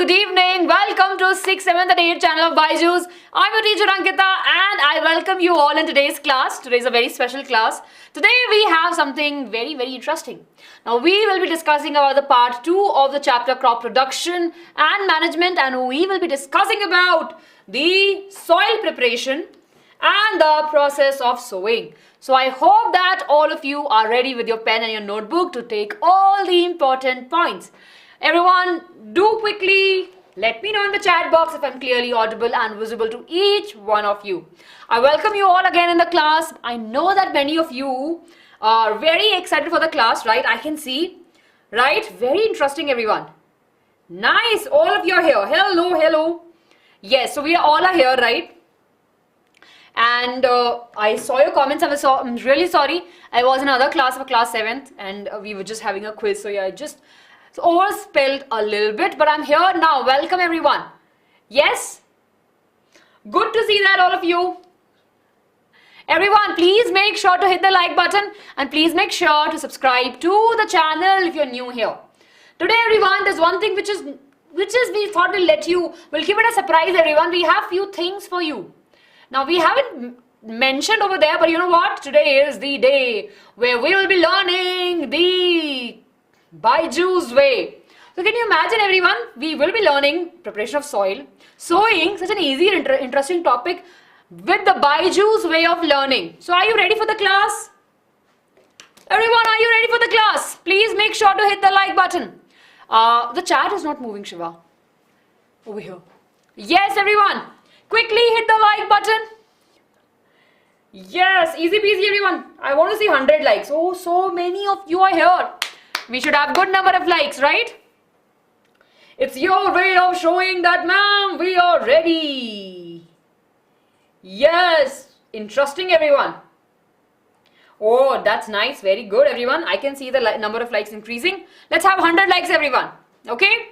good evening. Welcome to 6th, 7th and 8th channel of BYJU'S. I'm your teacher Ankita and I welcome you all in today's class. Today is a very special class. Today we have something very interesting. Now we will be discussing about the part 2 of the chapter crop production and management, and we will be discussing about the soil preparation and the process of sowing. So I hope that all of you are ready with your pen and your notebook to take all the important points. Everyone, do quickly let me know in the chat box if I'm clearly audible and visible to each one of you. I welcome you all again in the class. I know that many of you are very excited for the class, right? I can see, right? Very interesting, everyone. Nice, all of you are here. Hello. Yes, so we all are here, right? And I saw your comments. I'm really sorry. I was in another class for class 7th and we were just having a quiz. So yeah, I just overspelled a little bit, but I'm here now. Welcome everyone. Yes? Good to see that all of you. Everyone, please make sure to hit the like button and please make sure to subscribe to the channel if you're new here. Today everyone, there's one thing which is we thought we'll give it a surprise everyone. We have few things for you. Now we haven't mentioned over there, but you know what? Today is the day where we will be learning the BYJU'S way. So can you imagine everyone? We will be learning preparation of soil, sowing, such an easy and interesting topic with the BYJU'S way of learning. So are you ready for the class? Everyone, are you ready for the class? Please make sure to hit the like button. The chat is not moving, Shiva. Over here. Yes, everyone. Quickly hit the like button. Yes, easy peasy everyone. I want to see 100 likes. Oh, so many of you are here. We should have good number of likes, right? It's your way of showing that, ma'am, we are ready. Yes, interesting everyone. Oh, that's nice. Very good everyone. I can see the number of likes increasing. Let's have 100 likes everyone. Okay?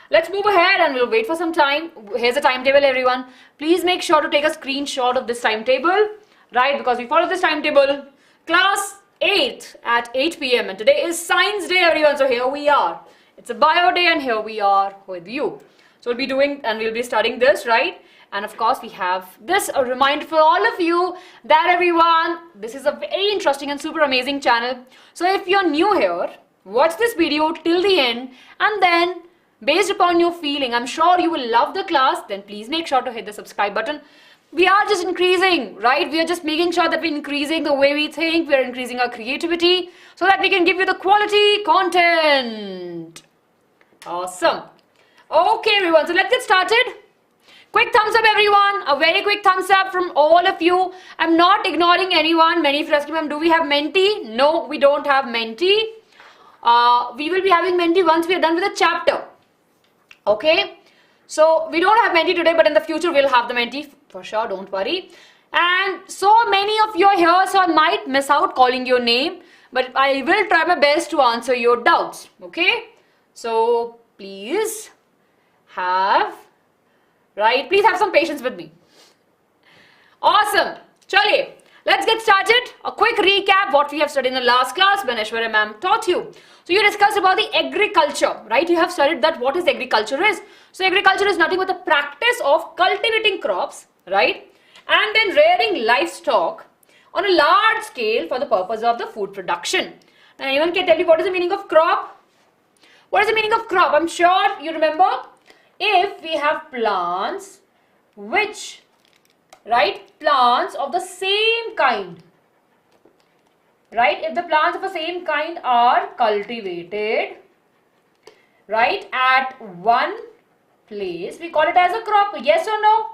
Let's move ahead and we'll wait for some time. Here's the timetable everyone. Please make sure to take a screenshot of this timetable, right? Because we follow this timetable. Class 8 at 8 p.m. and today is Science Day everyone. So here we are. It's a bio day and here we are with you. So we'll be doing and we'll be studying this, right? And of course we have this a reminder for all of you that everyone, this is a very interesting and super amazing channel. So if you're new here, watch this video till the end and then based upon your feeling, I'm sure you will love the class, then please make sure to hit the subscribe button. We are just increasing, right? We are just making sure that we're increasing the way we think, we're increasing our creativity so that we can give you the quality content. Awesome. Okay everyone, so let's get started. Quick thumbs up everyone, a very quick thumbs up from all of you. I'm not ignoring anyone. Many of you asking, ma'am, do we have Menti? No, we don't have Menti. We will be having Menti once we are done with the chapter. Okay, so we don't have Menti today, but in the future we'll have the Menti for sure, don't worry. And so many of you are here, so I might miss out calling your name, but I will try my best to answer your doubts. Okay, so please have some patience with me. Awesome. Chaliye, let's get started. A quick recap what we have studied in the last class when Aishwarya ma'am taught you. So you discussed about the agriculture, right? You have studied that what is agriculture is. So agriculture is nothing but the practice of cultivating crops, right? And then rearing livestock on a large scale for the purpose of the food production. Now anyone can tell me what is the meaning of crop? What is the meaning of crop? I'm sure you remember. If we have plants which, right, plants of the same kind, right, if the plants of the same kind are cultivated, right, at one place, we call it as a crop. Yes or no?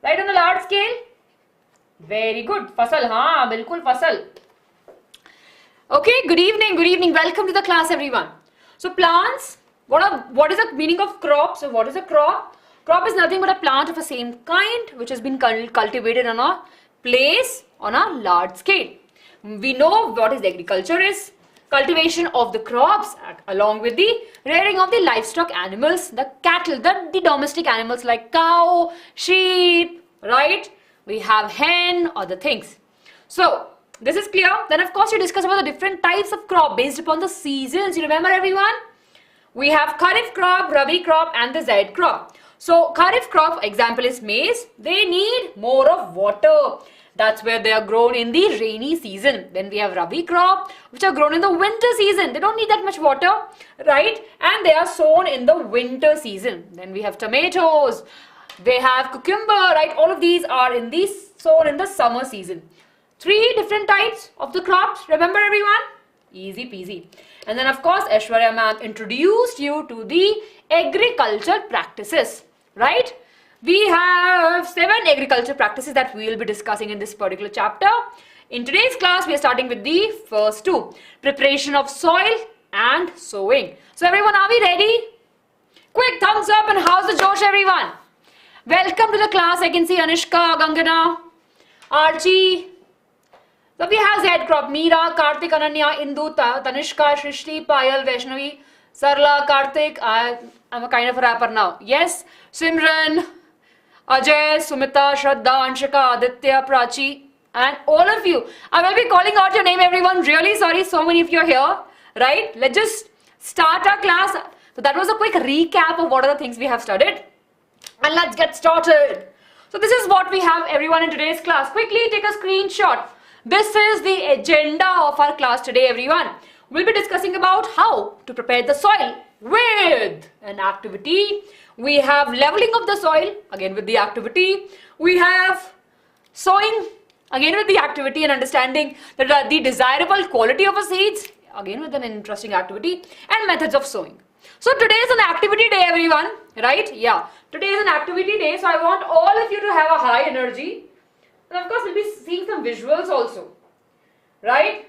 Right, on a large scale? Very good. Fasal, haan, bilkul fasal. Okay, good evening. Welcome to the class everyone. So plants, what is the meaning of crop? So what is a crop? Crop is nothing but a plant of the same kind which has been cultivated on a place on a large scale. We know what is agriculture is. Cultivation of the crops along with the rearing of the livestock animals, the cattle, the domestic animals like cow, sheep, right? We have hen, other things. So this is clear. Then of course you discuss about the different types of crop based upon the seasons. You remember everyone? We have Kharif crop, Rabi crop and the Zaid crop. So Kharif crop, example is maize. They need more of water. That's where they are grown in the rainy season. Then we have Rabi crop, which are grown in the winter season. They don't need that much water, right? And they are sown in the winter season. Then we have tomatoes. They have cucumber, right? All of these are sown in the summer season. 3 different types of the crops. Remember everyone? Easy peasy. And then of course, Aishwarya ma'am introduced you to the agriculture practices, right? We have 7 agriculture practices that we will be discussing in this particular chapter. In today's class, we are starting with the first 2. Preparation of soil and sowing. So everyone, are we ready? Quick thumbs up and how's the Josh everyone? Welcome to the class. I can see Anishka, Gangana, Archie. So we have Z crop, Meera, Kartik, Ananya, Indu, Tanishka, Shrishti, Payal, Vaishnavi, Sarla, Kartik. I'm a kind of a rapper now. Yes, Simran, Ajay, Sumita, Shraddha, Anshika, Aditya, Prachi, and all of you. I will be calling out your name, everyone. Really sorry, so many of you are here, right? Let's just start our class. So that was a quick recap of what are the things we have studied. And let's get started. So this is what we have, everyone, in today's class. Quickly take a screenshot. This is the agenda of our class today, everyone. We'll be discussing about how to prepare the soil with an activity. We have leveling of the soil, again with the activity. We have sowing, again with the activity, and understanding the desirable quality of a seeds, again with an interesting activity, and methods of sowing. So today is an activity day, everyone, right? Yeah, today is an activity day, so I want all of you to have a high energy. And of course, we'll be seeing some visuals also, right?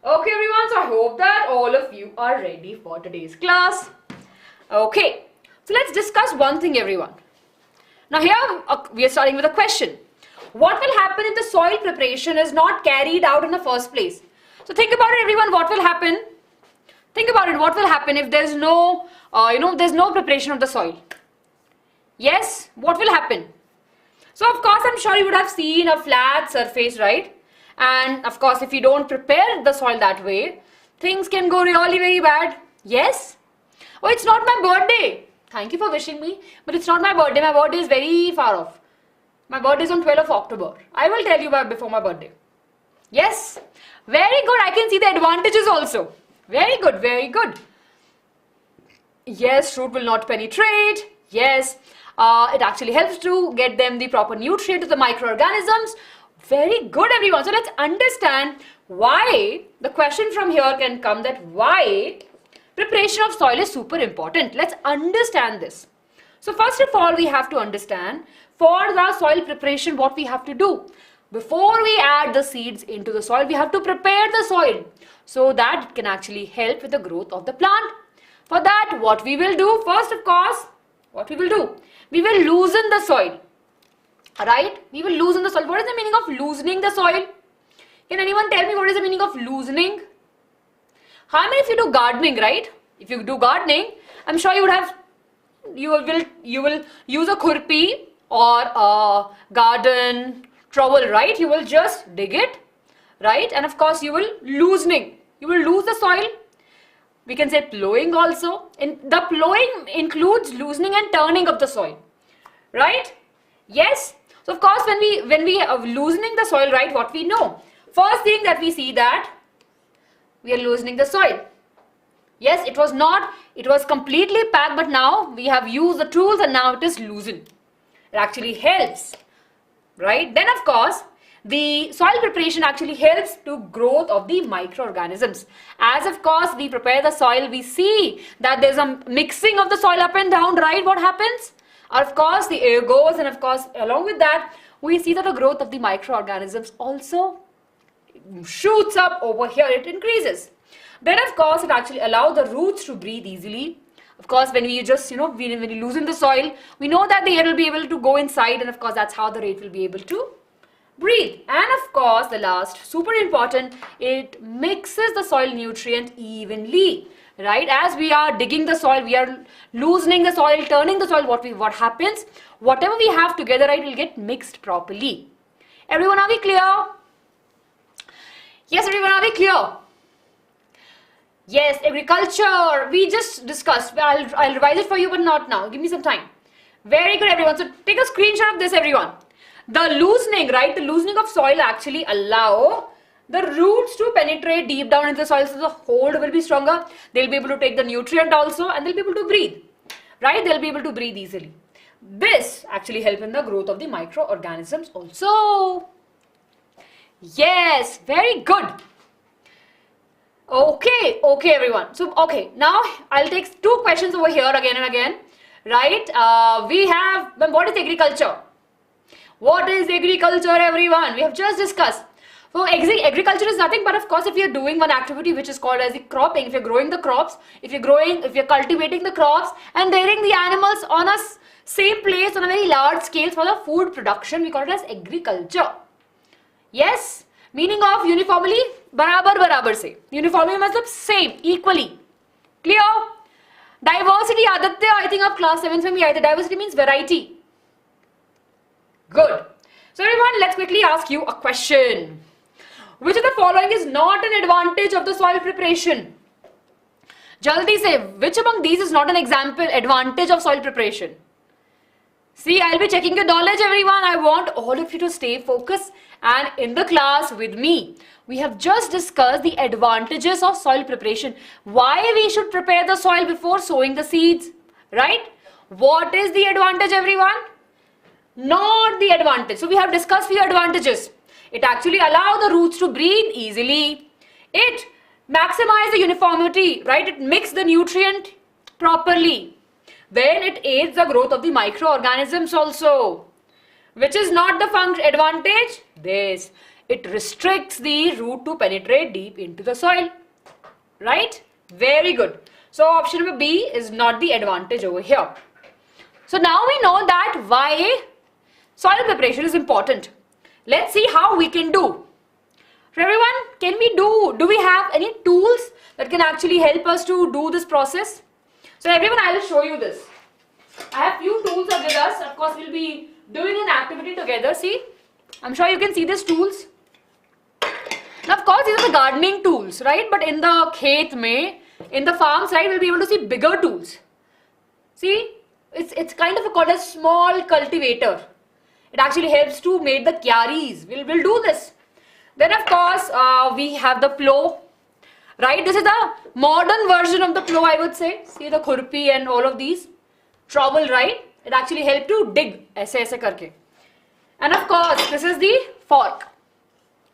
Okay, everyone, so I hope that all of you are ready for today's class. Okay, so let's discuss one thing, everyone. Now here, we are starting with a question. What will happen if the soil preparation is not carried out in the first place? So think about it, everyone, what will happen? Think about it, what will happen if there's no, there's no preparation of the soil? Yes, what will happen? So of course, I'm sure you would have seen a flat surface, right? And of course, if you don't prepare the soil that way, things can go really very bad. Yes? Oh, it's not my birthday. Thank you for wishing me, but it's not my birthday. My birthday is very far off. My birthday is on 12th of October. I will tell you before my birthday. Yes? Very good. I can see the advantages also. Very good, very good. Yes, root will not penetrate. Yes, it actually helps to get them the proper nutrient to the microorganisms. Very good, everyone. So let's understand why the question from here can come, that why preparation of soil is super important. Let's understand this. So first of all, we have to understand for the soil preparation what we have to do. Before we add the seeds into the soil, we have to prepare the soil so that it can actually help with the growth of the plant. For that, what we will do, first of course, what we will do? We will loosen the soil. Right? We will loosen the soil. What is the meaning of loosening the soil? Can anyone tell me what is the meaning of loosening? How many of you do gardening, right? If you do gardening, I'm sure you would have, you will use a khurpi or a garden trowel, right? You will just dig it, right? And of course, you will loosening. You will lose the soil. We can say plowing also. The plowing includes loosening and turning of the soil, right? Yes. So of course, when we are loosening the soil, right, what we know? First thing that we see that we are loosening the soil. Yes, it was completely packed, but now we have used the tools and now it is loosened. It actually helps, right? Then of course, the soil preparation actually helps to growth of the microorganisms. As of course, we prepare the soil, we see that there's a mixing of the soil up and down, right? What happens? Of course, the air goes, and of course, along with that, we see that the growth of the microorganisms also shoots up over here, it increases. Then of course, it actually allows the roots to breathe easily. Of course, when we just, when we loosen the soil, we know that the air will be able to go inside, and of course, that's how the rate will be able to breathe. And of course, the last, super important, it mixes the soil nutrient evenly. Right, as we are digging the soil, we are loosening the soil, turning the soil. What happens? Whatever we have together, right, will get mixed properly. Everyone, are we clear? Yes, everyone, are we clear? Yes, agriculture. We just discussed. I'll revise it for you, but not now. Give me some time. Very good, everyone. So take a screenshot of this, everyone. The loosening, right? The loosening of soil actually allow the roots to penetrate deep down into the soil, so the hold will be stronger. They'll be able to take the nutrient also, and they'll be able to breathe, right? They'll be able to breathe easily. This actually helps in the growth of the microorganisms also. Yes, very good. Okay, everyone. So, now I'll take two questions over here again and again, right? We have, what is agriculture? What is agriculture, everyone? We have just discussed. So, agriculture is nothing but, of course, if you're doing one activity which is called as the cropping, if you're growing the crops, if you're cultivating the crops and rearing the animals on a same place on a very large scale for the food production, we call it as agriculture. Yes? Meaning of uniformly, बराबर से. Uniformly मतलब same, equally. Clear? Diversity, Aditya, I think of class 7 में भी आए थे. Diversity means variety. Good. So everyone, let's quickly ask you a question. Which of the following is not an advantage of the soil preparation? Jaldi say, which among these is not an advantage of soil preparation? See, I'll be checking your knowledge, everyone. I want all of you to stay focused and in the class with me. We have just discussed the advantages of soil preparation. Why we should prepare the soil before sowing the seeds, right? What is the advantage, everyone? Not the advantage. So we have discussed few advantages. It actually allows the roots to breathe easily. It maximizes the uniformity, right? It mixes the nutrient properly. Then it aids the growth of the microorganisms also. Which is not the advantage? This. It restricts the root to penetrate deep into the soil. Right? Very good. So option number B is not the advantage over here. So now we know that why soil preparation is important. Let's see how we can do. So everyone, do we have any tools that can actually help us to do this process? So everyone, I will show you this. I have few tools with us. Of course, we'll be doing an activity together. See, I'm sure you can see these tools. Now, of course, these are the gardening tools, right? But in the khet mein, in the farm side, we'll be able to see bigger tools. See, it's kind of called a small cultivator. It actually helps to make the kyaris. We'll do this. Then, of course, we have the plow. Right, this is the modern version of the plow, I would say. See the khurpi and all of these. Trowel, right? It actually helps to dig. ऐसे करके. And of course, this is the fork.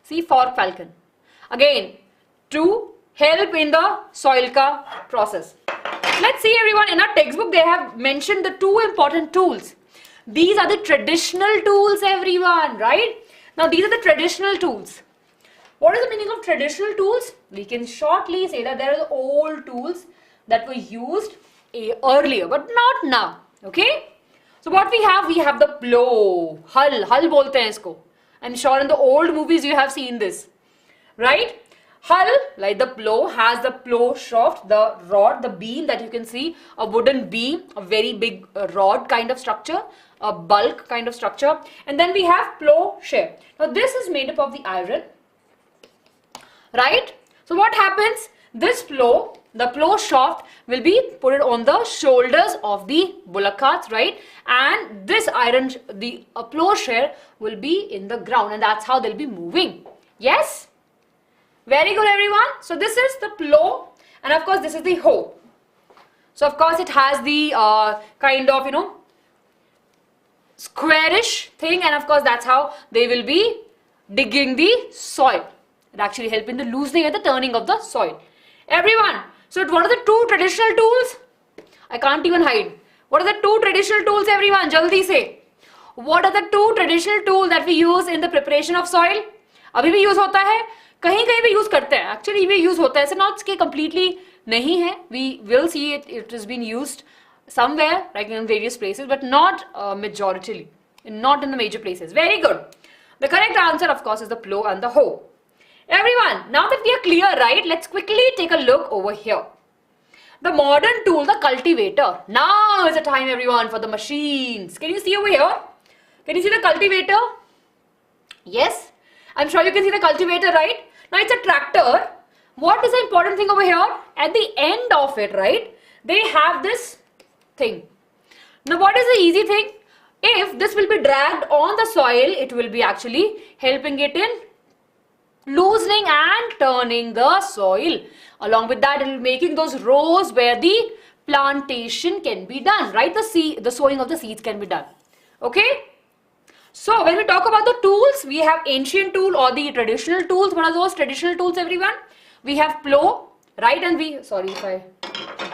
See, fork falcon. Again, to help in the soil ka process. Let's see, everyone. In our textbook, they have mentioned the two important tools. These are the traditional tools, everyone. Right? Now, these are the traditional tools. What is the meaning of traditional tools? We can shortly say that there are the old tools that were used earlier, but not now. Okay? So what we have the plow. Hal bolte hain isko. I'm sure in the old movies you have seen this. Right? Hull, like the plow, has the plow shaft, the rod, the beam that you can see, a wooden beam, a very big rod kind of structure, a bulk kind of structure. And then we have plow share. Now this is made up of the iron. Right? So what happens? This plow, the plow shaft will be put on the shoulders of the bullock carts, right? And this iron, the plowshare will be in the ground, and that's how they'll be moving. Yes? Very good, everyone. So this is the plow, and of course this is the hoe. So of course it has the kind of, squarish thing, and of course that's how they will be digging the soil. It actually helps in the loosening and the turning of the soil. Everyone, so what are the two traditional tools? I can't even hide. What are the two traditional tools, everyone? Jaldi say. What are the two traditional tools that we use in the preparation of soil? अभी भी use होता है, कहीं-कहीं भी use करते हैं. Actually, we use होता है. So not कि completely नहीं है. We will see it has been used somewhere, like in various places, but not majority, not in the major places. Very good. The correct answer, of course, is the plow and the hoe. Everyone, now that we are clear, right, let's quickly take a look over here. The modern tool, the cultivator. Now is the time, everyone, for the machines. Can you see over here? Can you see the cultivator? Yes? I'm sure you can see the cultivator, right? Now it's a tractor, what is the important thing over here? At the end of it, right, they have this thing. Now what is the easy thing? If this will be dragged on the soil, it will be actually helping it in loosening and turning the soil. Along with that, it will be making those rows where the plantation can be done, right? The sowing of the seeds can be done. Okay? So when we talk about the tools, we have ancient tool or the traditional tools. What are those traditional tools, everyone? We have plow, right? And sorry if I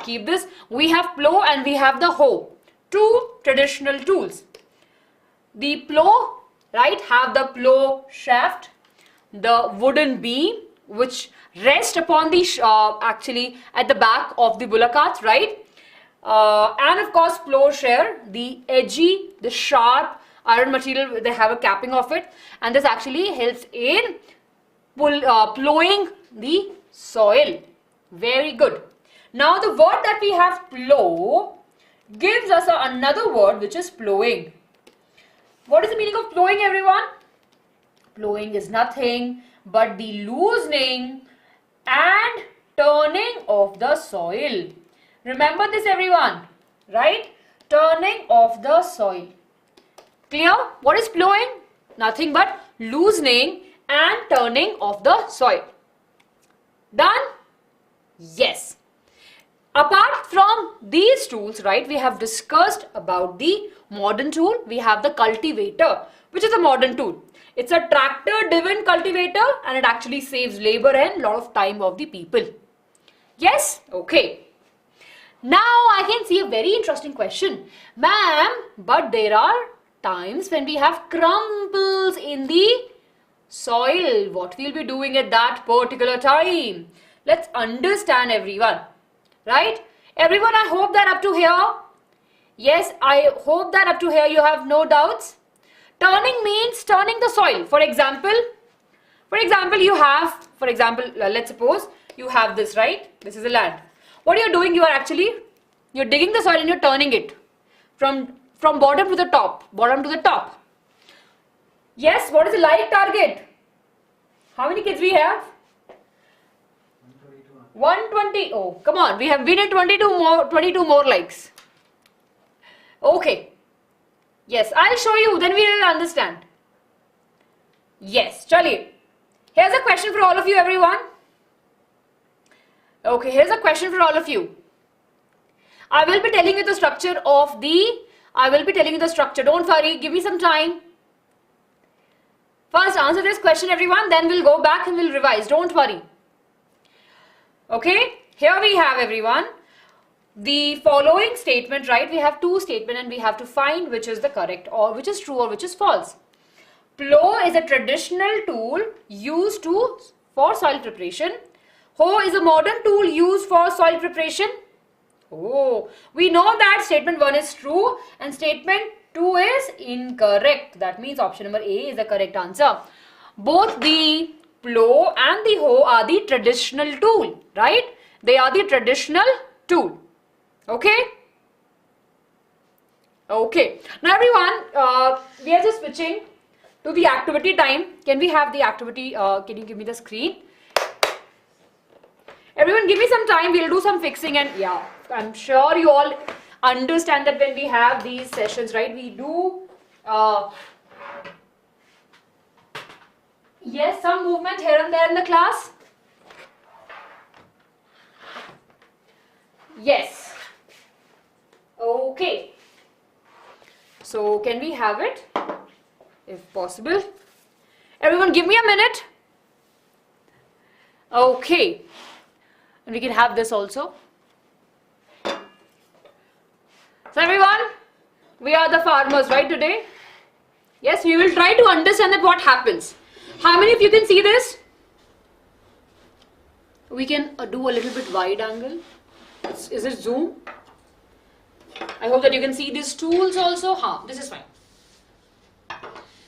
keep this. We have plow and we have the hoe. Two traditional tools. The plow, right, have the plow shaft, the wooden beam which rest upon the actually at the back of the bullock carts, right? And of course plowshare, the edgy, the sharp iron material, they have a capping of it, and this actually helps in plowing the soil. Very good. Now the word that we have plow gives us another word which is plowing. What is the meaning of plowing, everyone? Plowing is nothing but the loosening and turning of the soil. Remember this, everyone, right? Turning of the soil. Clear? What is plowing? Nothing but loosening and turning of the soil. Done? Yes. Apart from these tools, right, we have discussed about the modern tool. We have the cultivator, which is a modern tool. It's a tractor-driven cultivator and it actually saves labor and a lot of time of the people. Yes? Okay. Now I can see a very interesting question. Ma'am, but there are times when we have crumbles in the soil. What we'll be doing at that particular time? Let's understand, everyone. Right? Everyone, I hope that up to here. Yes, I hope that up to here you have no doubts. Turning means turning the soil. For example, you have, let's suppose you have this, right? This is the land. What you're doing, you're digging the soil and you're turning it from bottom to the top. Yes, what is the like target? How many kids we have? 120. Oh, come on. We need 22 more likes. Okay. Yes, I'll show you. Then we will understand. Yes, chaliye. Here's a question for all of you, everyone. Okay, here's a question for all of you. I will be telling you the structure. Don't worry. Give me some time. First, answer this question, everyone. Then we'll go back and we'll revise. Don't worry. Okay, here we have, everyone, the following statement, right? We have two statements and we have to find which is the correct or which is true or which is false. Plow is a traditional tool used for soil preparation. Hoe is a modern tool used for soil preparation. Oh, we know that statement 1 is true and statement 2 is incorrect. That means option number A is the correct answer. Both the plow and the hoe are the traditional tool, right? They are the traditional tool. Okay? Okay. Now everyone, we are just switching to the activity time. Can we have the activity? Can you give me the screen? Everyone, give me some time. We'll do some fixing and yeah, I'm sure you all understand that when we have these sessions, right? We do yes, some movement here and there in the class. Yes. Okay. So can we have it if possible? Everyone give me a minute. Okay. And we can have this also. So everyone, we are the farmers, right, today? Yes, we will try to understand that what happens. How many of you can see this? We can do a little bit wide angle. Is it zoom? I hope that you can see these tools also. This is fine.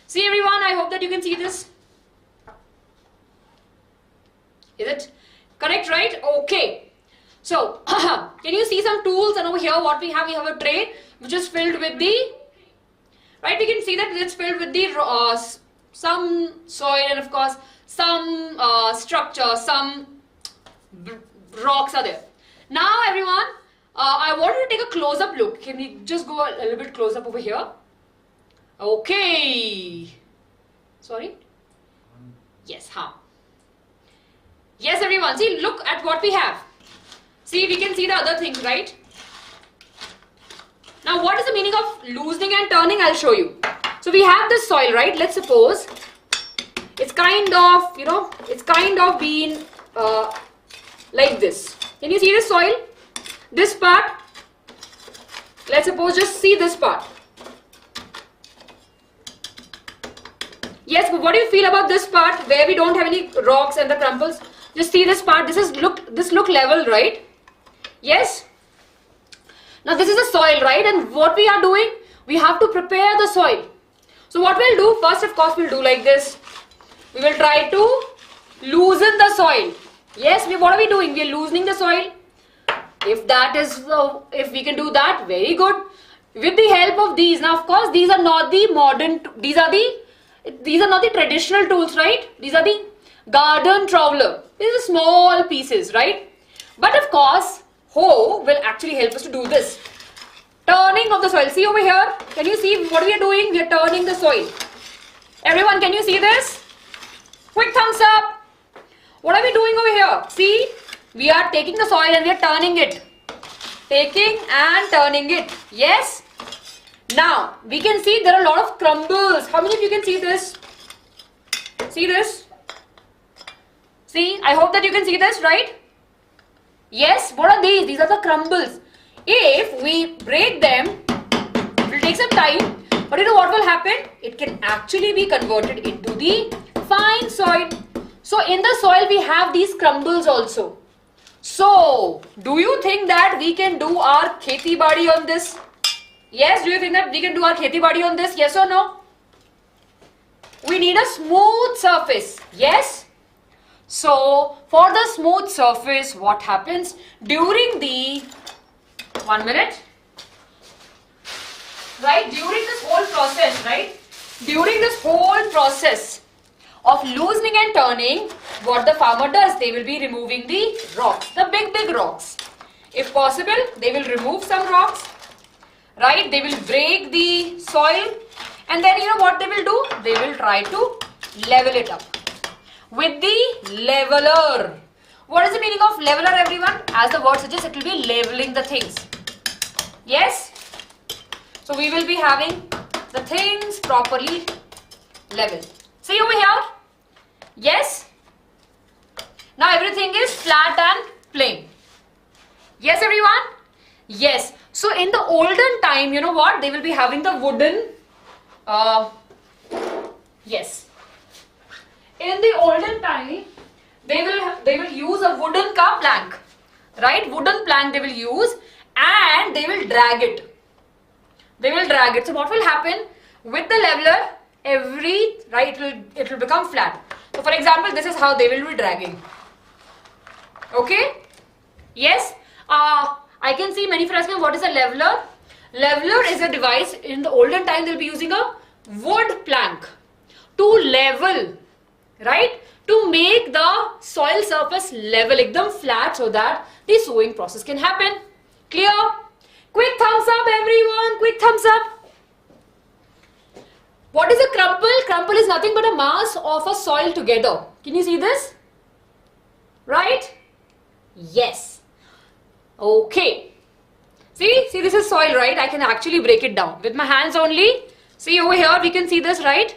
See everyone, I hope that you can see this. Is it correct, right? Okay. So, can you see some tools? And over here what we have a tray which is filled with the, right, we can see that it's filled with the some soil and of course some structure, some rocks are there. Now everyone, I want you to take a close-up look. Can we just go a little bit close up over here? Okay. Sorry? Yes, how? Yes everyone, see, look at what we have. See, we can see the other things, right? Now what is the meaning of loosening and turning? I'll show you. So we have this soil, right? Let's suppose it's kind of, it's kind of been like this. Can you see this soil? This part, let's suppose just see this part. Yes, but what do you feel about this part where we don't have any rocks and the crumbles? Just see this part. This look level, right? Yes. Now this is the soil, right? And what we are doing, we have to prepare the soil. So what we'll do first, of course, we'll do like this. We will try to loosen the soil. Yes, what are we doing? We are loosening the soil. If we can do that, very good. With the help of these, now of course these are not the modern, these are not the traditional tools, right? These are the garden trowler. These are small pieces, right? But of course, hoe will actually help us to do this. Turning of the soil. See over here, can you see what we are doing? We are turning the soil. Everyone, can you see this? Quick thumbs up. What are we doing over here? See, we are taking the soil and we are turning it. Taking and turning it. Yes. Now, we can see there are a lot of crumbles. How many of you can see this? See this? See, I hope that you can see this, right? Yes, what are these? These are the crumbles. If we break them, it will take some time. But you know what will happen? It can actually be converted into the fine soil. So in the soil we have these crumbles also. So, do you think that we can do our kheti badi on this? Yes, do you think that we can do our kheti badi on this? Yes or no? We need a smooth surface. Yes? So, for the smooth surface, what happens? During the, 1 minute. Right? During this whole process, right? During this whole process of loosening and turning, what the farmer does, they will be removing the rocks, the big rocks. If possible, they will remove some rocks, right? They will break the soil, and then you know what they will do? They will try to level it up with the leveler. What is the meaning of leveler, everyone? As the word suggests, it will be leveling the things. Yes? So we will be having the things properly leveled. See over here? Yes? Now everything is flat and plain. Yes, everyone? Yes. So in the olden time, you know what? They will be having the wooden, yes. In the olden time, they will use a wooden car plank, right? Wooden plank they will use, and they will drag it. They will drag it. So what will happen with the leveler? It will become flat. So for example, this is how they will be dragging. Okay? Yes? I can see many friends asking, what is a leveler? Leveler is a device. In the olden time, they'll be using a wood plank to level, right? To make the soil surface level, ekdam flat, so that the sowing process can happen. Clear? Quick thumbs up, everyone. Quick thumbs up. What is a crumple? Crumple is nothing but a mass of a soil together. Can you see this? Right? Yes. Okay. See this is soil, right? I can actually break it down with my hands only. See over here, we can see this, right?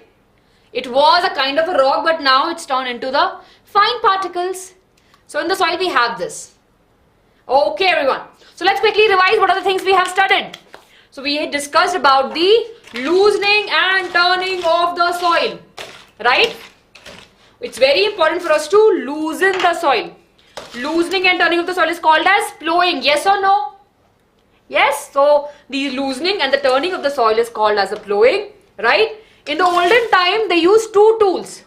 It was a kind of a rock, but now it's turned into the fine particles. So in the soil we have this. Okay, everyone. So let's quickly revise what are the things we have studied. So we had discussed about the loosening and turning of the soil, right? It's very important for us to loosen the soil. Loosening and turning of the soil is called as plowing. Yes or no? Yes. So the loosening and the turning of the soil is called as a plowing, right? In the olden time, they used two tools,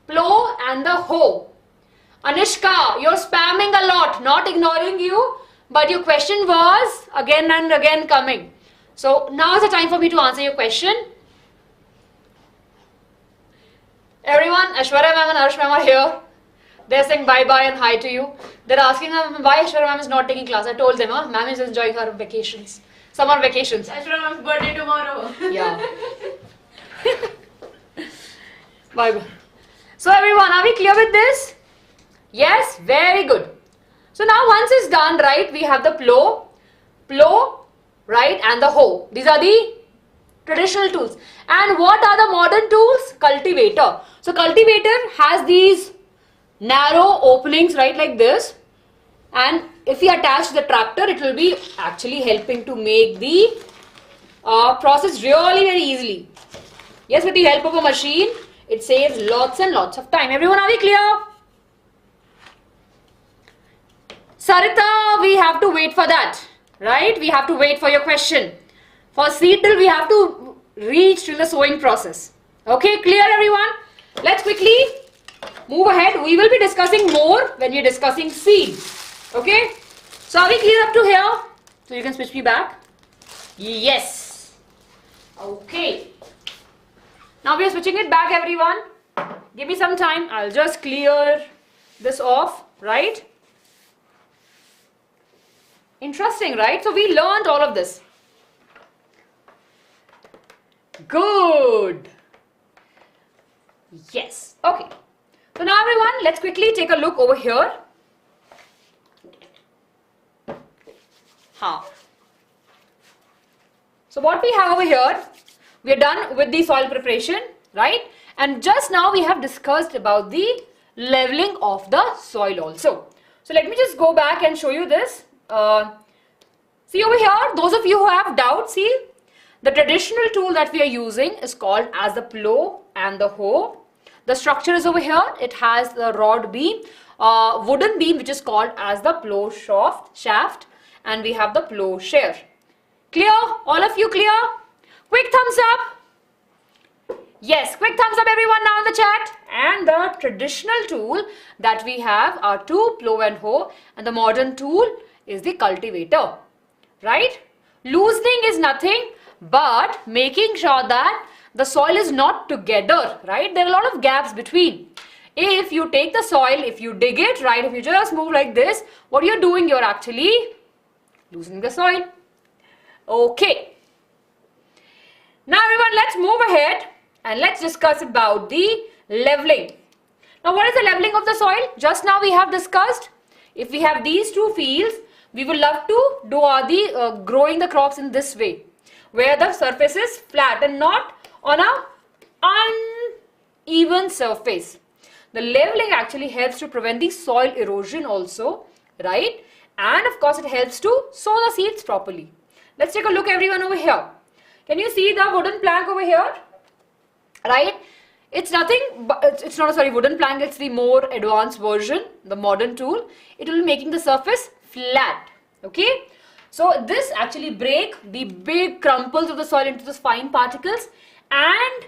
plow and the hoe. Anishka, you're spamming a lot, not ignoring you, but your question was again and again coming. So now is the time for me to answer your question. Everyone, Ashwarya ma'am and Arsh ma'am are here. They're saying bye-bye and hi to you. They're asking why Aishwarya ma'am is not taking class. I told them, ma'am is enjoying her vacations. Summer vacations. Aishwarya ma'am's birthday tomorrow. Yeah. Bye-bye. So everyone, are we clear with this? Yes, very good. So now once it's done, right, we have the plow, right, and the hoe. These are the traditional tools. And what are the modern tools? Cultivator. So cultivator has these narrow openings, right, like this. And if we attach the tractor, it will be actually helping to make the process really very easily. Yes, with the help of a machine, it saves lots and lots of time. Everyone, are we clear? Sarita, we have to wait for that, right? We have to wait for your question. For seedle, we have to reach to the sowing process. Okay, clear everyone? Let's quickly move ahead. We will be discussing more when we are discussing seed. Okay? So are we clear up to here? So you can switch me back. Yes. Okay. Now we are switching it back, everyone. Give me some time. I'll just clear this off, right? Interesting, right? So we learned all of this. Good. Yes. Okay. So now everyone, let's quickly take a look over here. So what we have over here, we are done with the soil preparation, right? And just now we have discussed about the leveling of the soil also. So let me just go back and show you this. See over here, those of you who have doubts, see, the traditional tool that we are using is called as the plow and the hoe. The structure is over here. It has the rod beam, wooden beam, which is called as the plow shaft, and we have the plow share. Clear? All of you clear? Quick thumbs up. Yes, quick thumbs up everyone now in the chat. And the traditional tool that we have are two, plow and hoe, and the modern tool is the cultivator, right? Loosening is nothing but making sure that the soil is not together, right? There are a lot of gaps between. If you take the soil, if you dig it, right, if you just move like this, what you're doing, you're actually loosening the soil. Okay. Now everyone, let's move ahead and let's discuss about the leveling. Now what is the leveling of the soil? Just now we have discussed, if we have these two fields, we would love to do growing the crops in this way, where the surface is flat and not on a uneven surface. The leveling actually helps to prevent the soil erosion also, right? And of course it helps to sow the seeds properly. Let's take a look everyone over here. Can you see the wooden plank over here? Right? It's nothing but, it's not a wooden plank, it's the more advanced version, the modern tool. It will be making the surface flat. Okay? So this actually breaks the big crumples of the soil into those fine particles and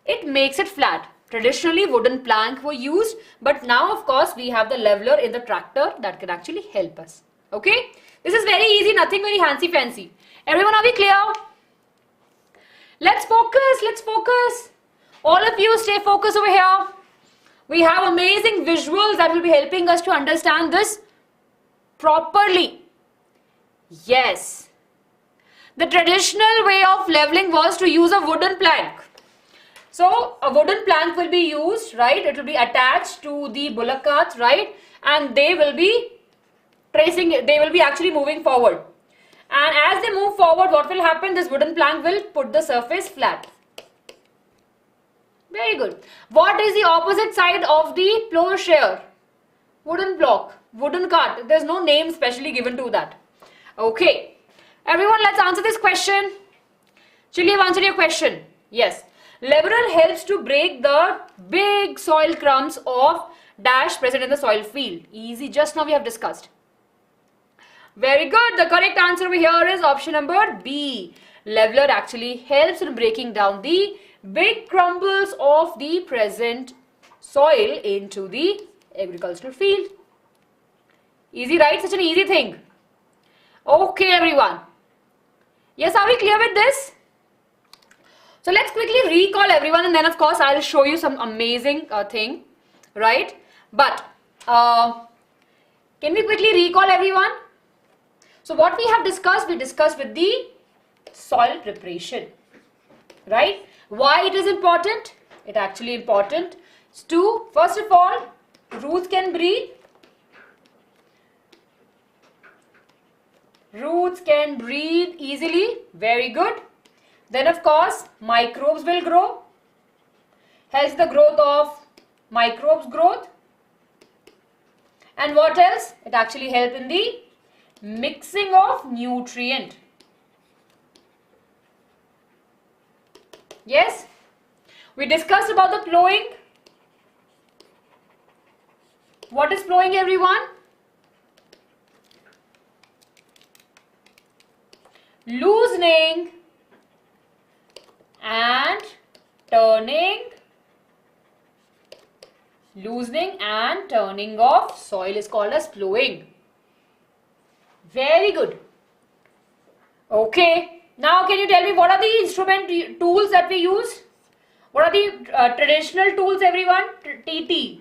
it makes it flat. Traditionally wooden plank were used, but now of course we have the leveler in the tractor that can actually help us. Okay? This is very easy, nothing very fancy. Everyone, are we clear? Let's focus. All of you stay focused over here. We have amazing visuals that will be helping us to understand this properly. Yes. The traditional way of leveling was to use a wooden plank. So a wooden plank will be used, right? It will be attached to the bullock carts, right? And they will be tracing it. They will be actually moving forward. And as they move forward, what will happen? This wooden plank will put the surface flat. Very good. What is the opposite side of the plowshare? Wooden block, wooden cart. There's no name specially given to that. Okay. Everyone, let's answer this question. Chili, have answered your question. Yes. Leveler helps to break the big soil crumbs of dash present in the soil field. Easy. Just now we have discussed. Very good. The correct answer over here is option number B. Leveler actually helps in breaking down the big crumbles of the present soil into the agricultural field. Easy, right? Such an easy thing. Okay, everyone. Yes, are we clear with this? So let's quickly recall everyone, and then of course I'll show you some amazing thing, right? But Can we quickly recall everyone? So what we have discussed, we discussed with the soil preparation, right? Why it is important? It actually important to, first of all, roots can breathe. Roots can breathe easily. Very good. Then of course, microbes will grow. Helps the growth of microbes growth. And what else? It actually helps in the mixing of nutrient. Yes? We discussed about the plowing. What is plowing, everyone? Loosening and turning. Loosening and turning of soil is called as plowing. Very good. Okay. Now can you tell me what are the instrument tools that we use? What are the traditional tools, everyone? TT.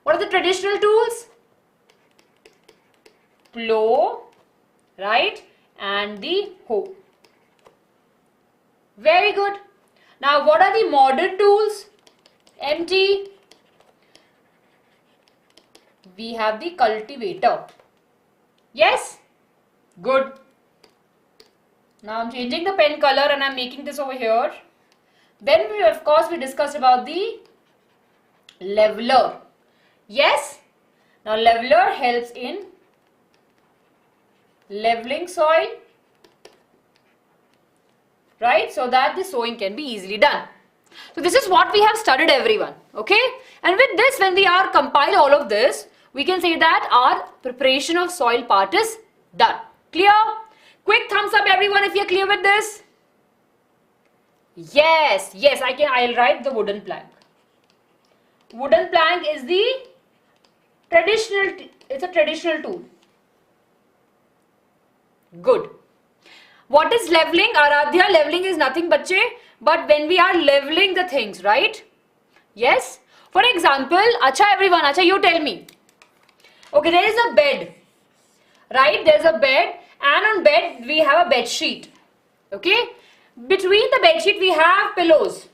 What are the traditional tools? Plow, right? And the hoe. Very good. Now what are the modern tools? MT. We have the cultivator. Yes? Good. Now I'm changing the pen color and I'm making this over here. Then we, of course, we discussed about the leveler. Yes? Now leveler helps in leveling soil, right? So that the sowing can be easily done. So this is what we have studied, everyone. Okay? And with this, when we are compile all of this, we can say that our preparation of soil part is done. Clear? Quick thumbs up, everyone, if you're clear with this. Yes, yes, I'll write the wooden plank. Wooden plank is the traditional, it's a traditional tool. Good. What is leveling? Aradhya, leveling is nothing, bache, but when we are leveling the things, right? Yes. For example, acha everyone, acha you tell me. Okay, there is a bed, right? There's a bed, and on bed we have a bed sheet. Okay. Between the bed sheet we have pillows.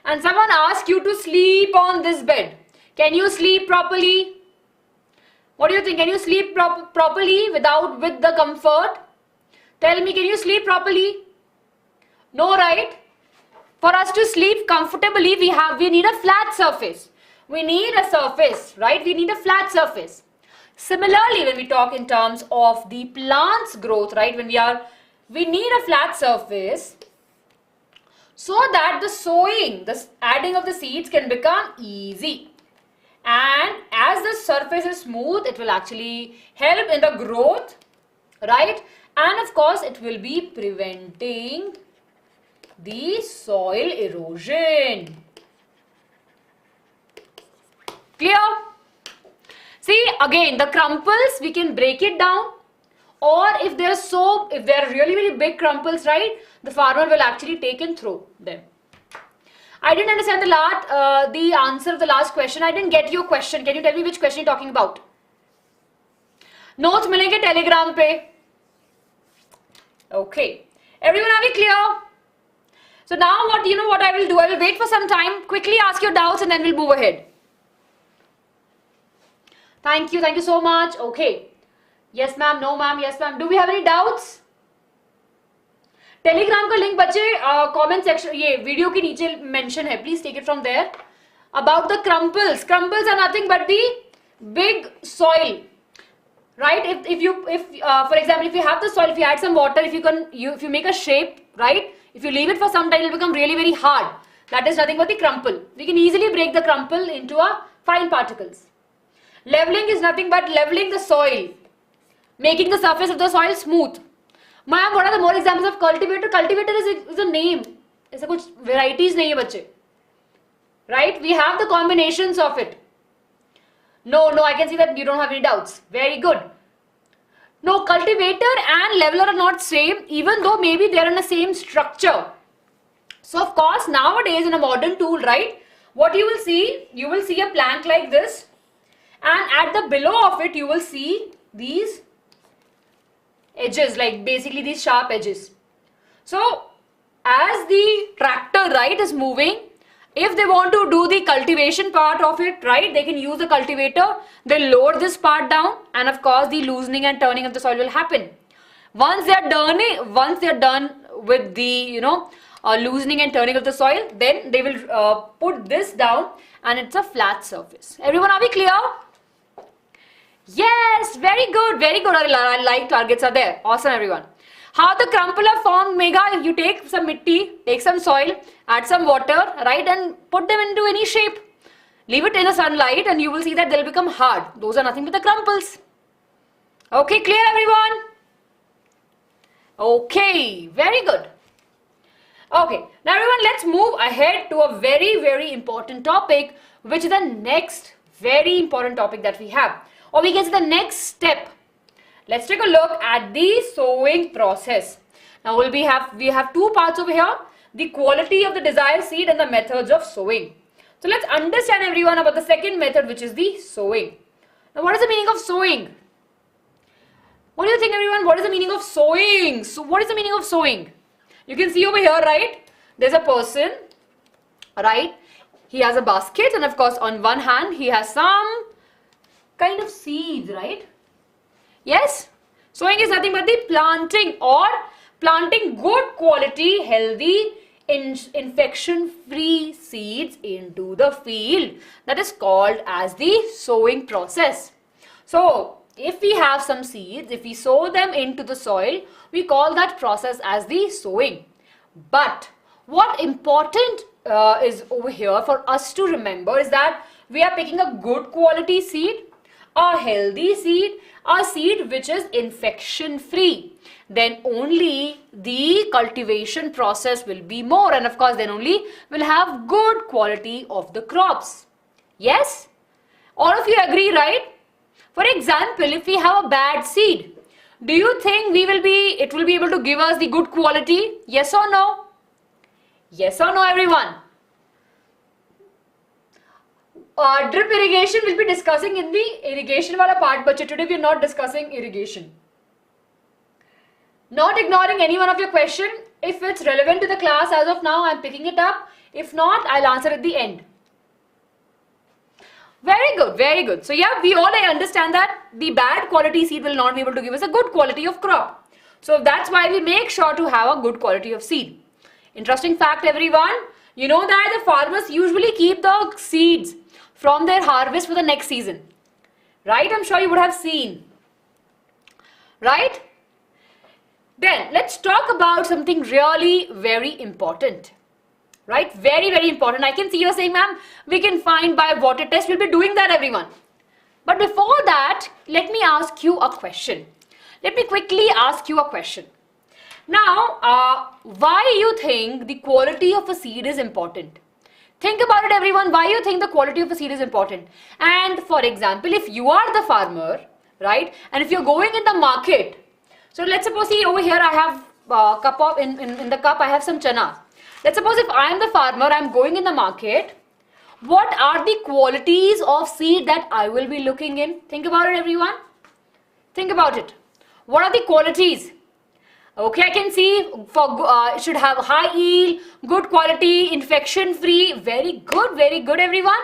And someone asks you to sleep on this bed. Can you sleep properly? What do you think? Can you sleep properly with the comfort? Tell me, can you sleep properly? No, right? For us to sleep comfortably, we need a flat surface. We need a surface, right? We need a flat surface. Similarly, when we talk in terms of the plant's growth, right? We need a flat surface so that the sowing, the adding of the seeds can become easy. And as the surface is smooth, it will actually help in the growth, right? And of course, it will be preventing the soil erosion. Clear? See, again, the crumples, we can break it down. Or if they are really very big crumples, right, the farmer will actually take and throw them. I didn't understand the answer of the last question. I didn't get your question. Can you tell me which question you're talking about? Notes milenge Telegram pe. Okay. Everyone, are we clear? So now what I will do? I will wait for some time. Quickly ask your doubts and then we'll move ahead. Thank you so much. Okay. Yes ma'am, no ma'am, yes ma'am. Do we have any doubts? Telegram का link बच्चे comment section ये video के नीचे mention है. Please take it from there. About the crumples. Crumples are nothing but the big soil, right? For example, if you have the soil, if you add some water, if you make a shape, right? If you leave it for some time, it will become really very hard. That is nothing but the crumple. We can easily break the crumple into a fine particles. Leveling is nothing but leveling the soil, making the surface of the soil smooth. Ma'am, what are the more examples of cultivator? Cultivator is a name. It's a कुछ varieties नहीं है बच्चे. Right? We have the combinations of it. No, I can see that you don't have any doubts. Very good. No, cultivator and leveler are not same, even though maybe they are in the same structure. So of course, nowadays in a modern tool, right? What you will see a plank like this. and at the below of it you will see these edges, like basically these sharp edges. So as the tractor, right, is moving, if they want to do the cultivation part of it, right, they can use the cultivator. They'll lower this part down, and of course the loosening and turning of the soil will happen. Once they are done with the loosening and turning of the soil, then they will put this down, and it's a flat surface. Everyone, are we clear? Yes, very good, very good. Our like targets are there. Awesome, everyone. How the crumple are formed, Megha? If you take some mitti, take some soil, add some water, right, and put them into any shape. Leave it in the sunlight and you will see that they'll become hard. Those are nothing but the crumples. Okay, clear, everyone? Okay, very good. Okay, now everyone, let's move ahead to a very, very important topic, which is the next very important topic that we have. Or we can say the next step. Let's take a look at the sowing process. Now we have two parts over here, the quality of the desired seed and the methods of sowing. So let's understand, everyone, about the second method, which is the sowing. Now what is the meaning of sowing? What do you think, everyone? What is the meaning of sowing? So what is the meaning of sowing? You can see over here, right? There's a person, right? He has a basket, and of course on one hand he has some kind of seeds, right? Yes, sowing is nothing but the planting good quality, healthy, infection-free seeds into the field. That is called as the sowing process. So, if we have some seeds, if we sow them into the soil, we call that process as the sowing. But what important is over here for us to remember is that we are picking a good quality seed, a healthy seed, a seed which is infection free. Then only the cultivation process will be more, and of course then only we'll have good quality of the crops. Yes? All of you agree, right? For example, if we have a bad seed, do you think it will be able to give us the good quality? Yes or no? Yes or no, everyone? Drip irrigation we'll be discussing in the irrigation wala part, but today we are not discussing irrigation. Not ignoring any one of your question. If it's relevant to the class as of now, I'm picking it up. If not, I'll answer at the end. Very good, very good. So yeah, I understand that the bad quality seed will not be able to give us a good quality of crop. So that's why we make sure to have a good quality of seed. Interesting fact, everyone. You know that the farmers usually keep the seeds from their harvest for the next season. Right? I'm sure you would have seen. Right? Then let's talk about something really very important. Right? Very, very important. I can see you're saying, ma'am, we can find by water test. We'll be doing that, everyone. But before that, let me ask you a question. Let me quickly ask you a question. Now, why you think the quality of a seed is important? Think about it, everyone. Why you think the quality of a seed is important? And for example, if you are the farmer, right, and if you're going in the market, so let's suppose, see over here I have a cup of, in the cup I have some chana. Let's suppose if I am the farmer, I'm going in the market, what are the qualities of seed that I will be looking in? Think about it, everyone. Think about it. What are the qualities? Okay, I can see it should have high yield, good quality, infection free. Very good, everyone.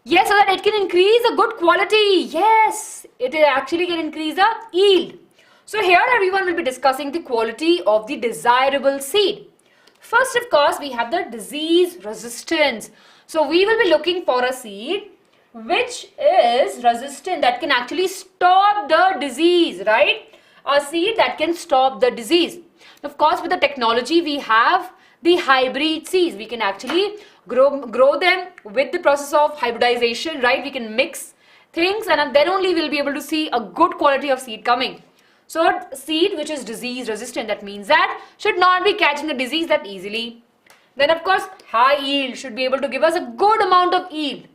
Yes, so that it can increase the good quality. Yes, it actually can increase the yield. So here everyone will be discussing the quality of the desirable seed. First, of course, we have the disease resistance. So we will be looking for a seed which is resistant, that can actually stop the disease, right? A seed that can stop the disease. Of course, with the technology we have the hybrid seeds. We can actually grow them with the process of hybridization, right? We can mix things and then only we'll be able to see a good quality of seed coming. So seed which is disease resistant, that means that should not be catching the disease that easily. Then of course high yield, should be able to give us a good amount of yield,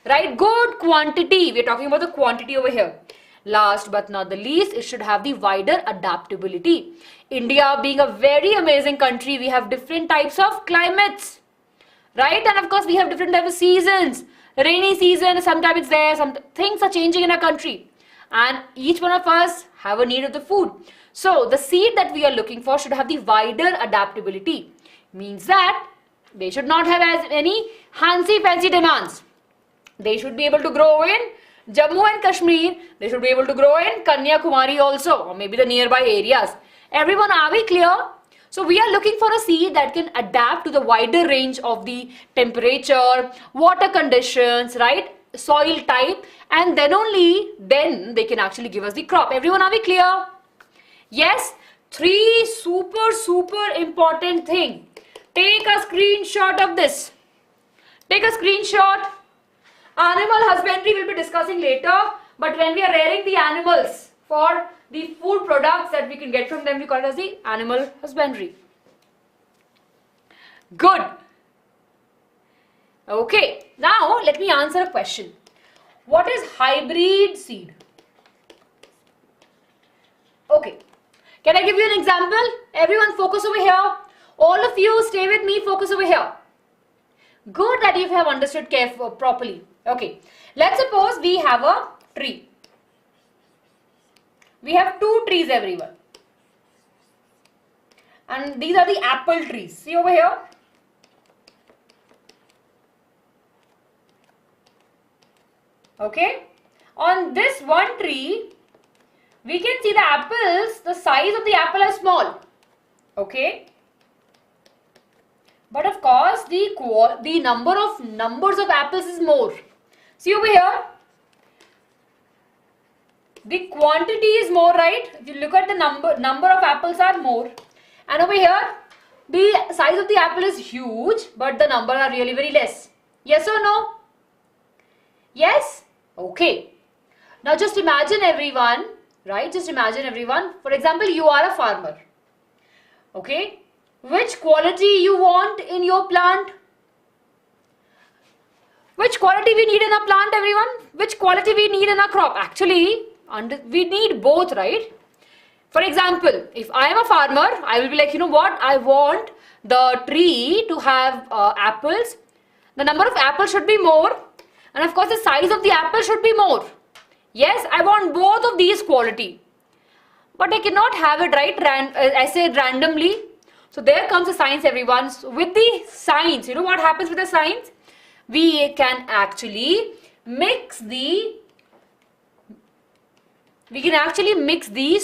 right? Good quantity, we're talking about the quantity over here. Last but not the least, it should have the wider adaptability. India being a very amazing country, we have different types of climates, right? And of course we have different types of seasons, Rainy season, sometimes it's there, some things are changing in our country. And each one of us have a need of the food. So the seed that we are looking for should have the wider adaptability. Means that they should not have as any fancy demands. They should be able to grow in Jammu and Kashmir. They should be able to grow in Kanyakumari also, or maybe the nearby areas. Everyone, are we clear? So we are looking for a seed that can adapt to the wider range of the temperature, water conditions, right? Soil type, and then they can actually give us the crop. Everyone, are we clear? Yes, 3 super important thing. Take a screenshot of this. Take a screenshot. Animal husbandry we'll be discussing later, but when we are rearing the animals for the food products that we can get from them, we call it as the animal husbandry. Good. Okay, now let me answer a question. What is hybrid seed? Okay, can I give you an example? Everyone focus over here. All of you stay with me, focus over here. Good that you have understood properly. Okay, let's suppose we have a tree. We have 2 trees, everyone. And these are the apple trees. See over here. Okay. On this one tree, we can see the apples, the size of the apple is small. Okay. But of course, the numbers of apples is more. See over here. The quantity is more, right? If you look at the number of apples are more. And over here, the size of the apple is huge, but the number are really very less. Yes or no? Yes? Okay. Now just imagine everyone, right? Just imagine everyone. For example, you are a farmer. Okay. Which quality you want in your plant? Which quality we need in a plant, everyone? Which quality we need in a crop? Actually, we need both, right? For example, if I am a farmer, I will be like, you know what? I want the tree to have apples. The number of apples should be more. And of course, the size of the apple should be more. Yes, I want both of these quality. But I cannot have it, right? I said randomly. So there comes the science, everyone. So with the science, you know what happens with the science? We can actually mix these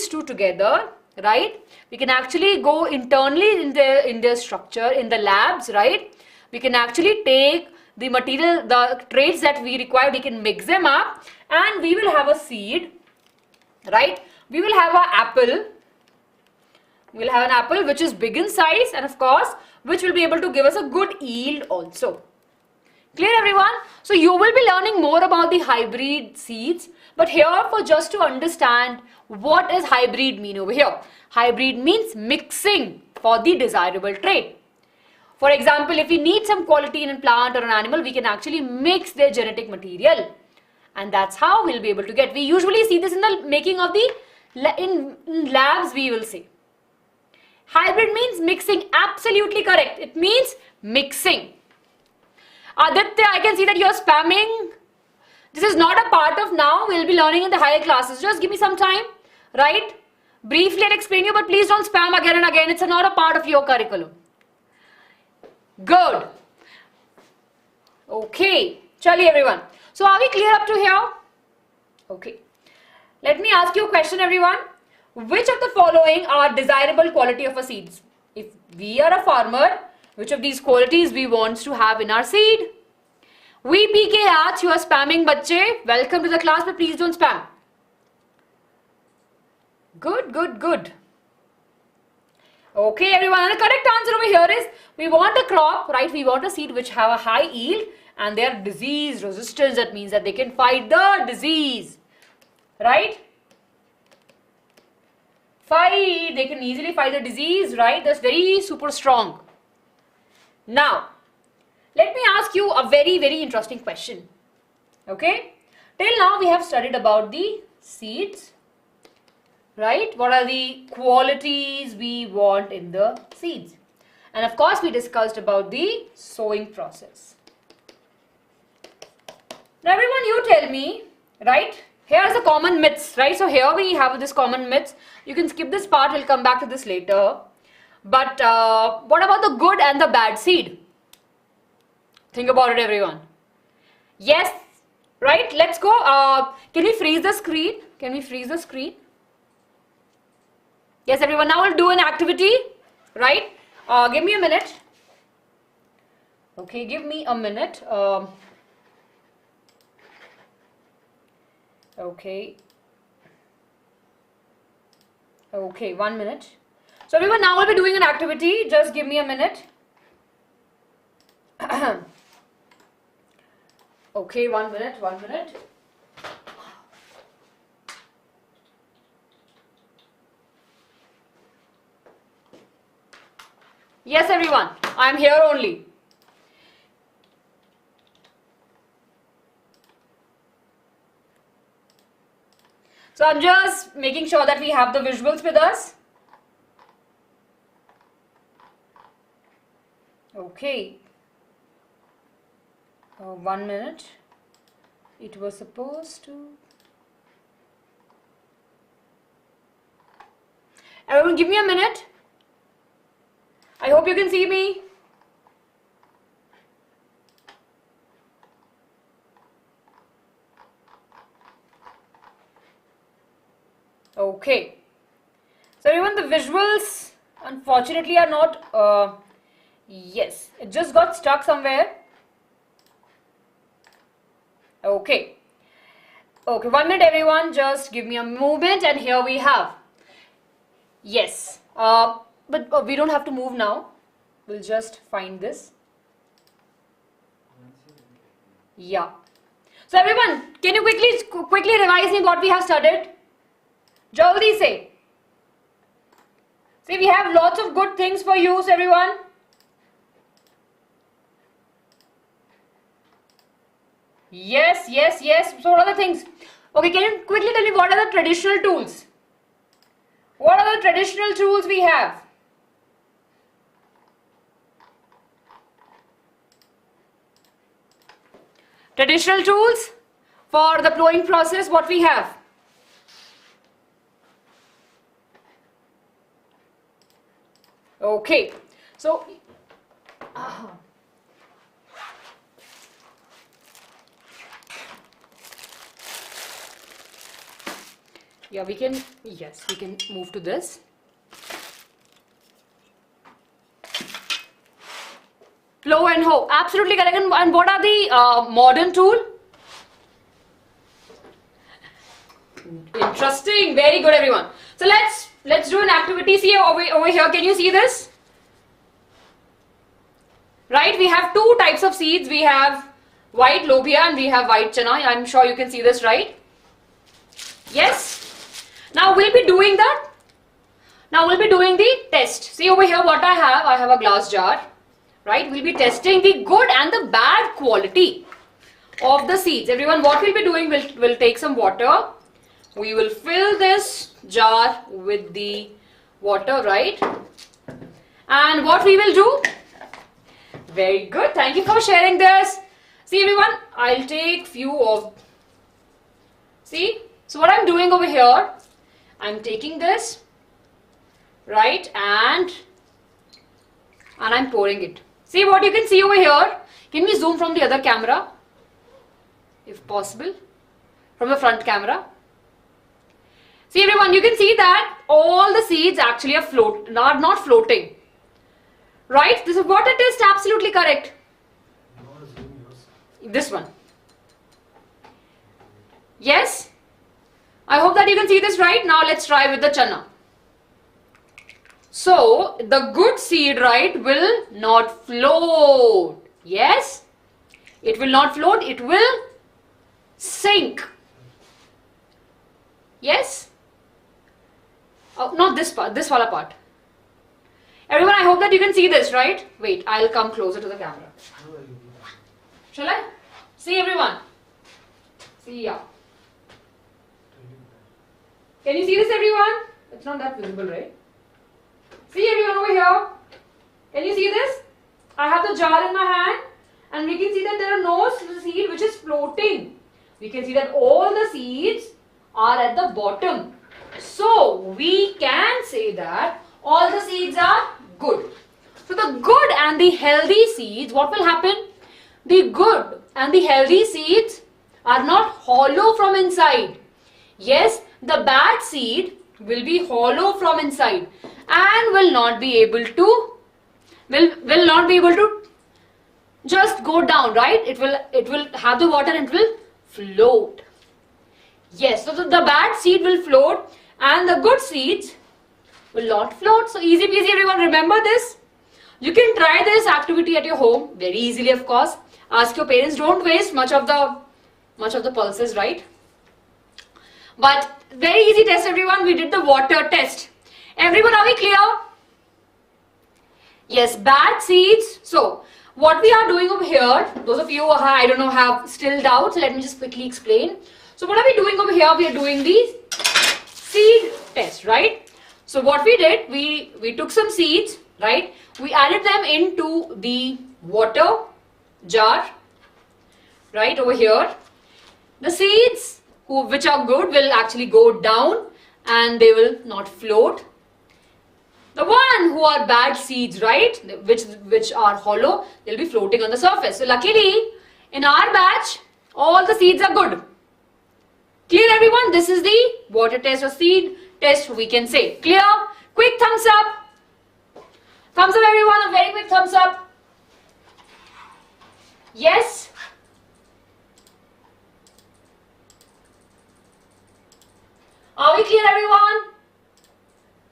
two together, right? We can actually go internally in their structure in the labs, right? We can actually take the material, the traits that we require, we can mix them up and we will have a seed, right? We will have an apple. We'll have an apple which is big in size and of course which will be able to give us a good yield also. Clear, everyone? So you will be learning more about the hybrid seeds, but here for just to understand what does hybrid mean over here. Hybrid means mixing for the desirable trait. For example, if we need some quality in a plant or an animal, we can actually mix their genetic material. And that's how we'll be able to get. We usually see this in the making of in labs, we will say. Hybrid means mixing. Absolutely correct. It means mixing. Aditya, I can see that you're spamming. This is not a part of now. We'll be learning in the higher classes. Just give me some time, right? Briefly I'll explain you, but please don't spam again and again. It's not a part of your curriculum. Good. Okay. Chaliye everyone. So are we clear up to here? Okay. Let me ask you a question, everyone. Which of the following are desirable quality of a seed? If we are a farmer, which of these qualities we want to have in our seed? VPK Aach, you are spamming, bache. Welcome to the class, but please don't spam. Good, good, good. Okay, everyone. And the correct answer over here is we want a crop, right? We want a seed which have a high yield and they are disease resistance. That means that they can fight the disease, right? They can easily fight the disease, right? That's very super strong. Now, let me ask you a very, very interesting question. Okay? Till now we have studied about the seeds, right? What are the qualities we want in the seeds? And of course, we discussed about the sowing process. Now everyone, you tell me, right? Here is the common myths, right? So here we have this common myths. You can skip this part, we'll come back to this later. But what about the good and the bad seed? Think about it, everyone. Yes, right? Let's go. Can we freeze the screen? Can we freeze the screen? Yes, everyone. Now we'll do an activity, right? Give me a minute. Okay, give me a minute. Okay. Okay, 1 minute. So everyone, now we'll be doing an activity. Just give me a minute. Okay, 1 minute, 1 minute. Yes, everyone, I am here only. So I'm just making sure that we have the visuals with us. Okay. 1 minute. It was supposed to. Everyone, give me a minute. I hope you can see me. Okay. So everyone, the visuals unfortunately are not. Yes, it just got stuck somewhere. Okay. Okay, 1 minute, everyone. Just give me a moment, and here we have. Yes. But we don't have to move now. We'll just find this. Yeah. So everyone, can you quickly revise me what we have studied? Jaldi say. See, we have lots of good things for you, so everyone. Yes, yes, yes. So what are the things? Okay, can you quickly tell me what are the traditional tools? What are the traditional tools we have? Traditional tools for the plowing process, what we have? Okay, so yeah, we can move to this. Plow and hoe, absolutely correct. And what are the modern tool? Interesting, very good, everyone. So let's do an activity. See over here, can you see this? Right, we have two types of seeds. We have white lobia and we have white chana. I'm sure you can see this, right? Yes. Now we'll be doing that. Now we'll be doing the test. See over here what I have a glass jar. Right, we'll be testing the good and the bad quality of the seeds. Everyone, what we'll be doing, we'll take some water. We will fill this jar with the water, right? And what we will do? Very good. Thank you for sharing this. See everyone, I'll take few of. See, so what I'm doing over here, I'm taking this, right, and I'm pouring it. See what you can see over here. Can we zoom from the other camera? If possible. From the front camera. See everyone, you can see that all the seeds actually are not floating. Right? This is what it is, absolutely correct. This one. Yes? I hope that you can see this, right? Now let's try with the chana. So, the good seed, right, will not float. Yes? It will not float, it will sink. Yes? Oh, not this part, this wala part. Everyone, I hope that you can see this, right? Wait, I'll come closer to the camera. Shall I? See everyone. See, yeah. Can you see this, everyone? It's not that visible, right? See everyone over here. Can you see this? I have the jar in my hand and we can see that there are no seed which is floating. We can see that all the seeds are at the bottom. So we can say that all the seeds are good. So the good and the healthy seeds, what will happen? The good and the healthy seeds are not hollow from inside. Yes, the bad seed will be hollow from inside and will not be able to just go down, right? It will have the water and it will float. Yes, so the bad seed will float and the good seeds will not float. So easy peasy, everyone, remember this. You can try this activity at your home very easily, of course. Ask your parents, don't waste much of the pulses, right? But very easy test, everyone. We did the water test. Everyone, are we clear? Yes, bad seeds. So what we are doing over here, those of you who I don't know have still doubts, let me just quickly explain. So what are we doing over here? We are doing the seed test, right? So what we did, we took some seeds, right? We added them into the water jar, right, over here. The seeds which are good will actually go down and they will not float. The one who are bad seeds, right, which are hollow, they'll be floating on the surface. So luckily, in our batch, all the seeds are good. Clear, everyone? This is the water test or seed test, we can say. Clear? Quick thumbs up. Thumbs up, everyone. A very quick thumbs up. Yes? Are we clear, everyone?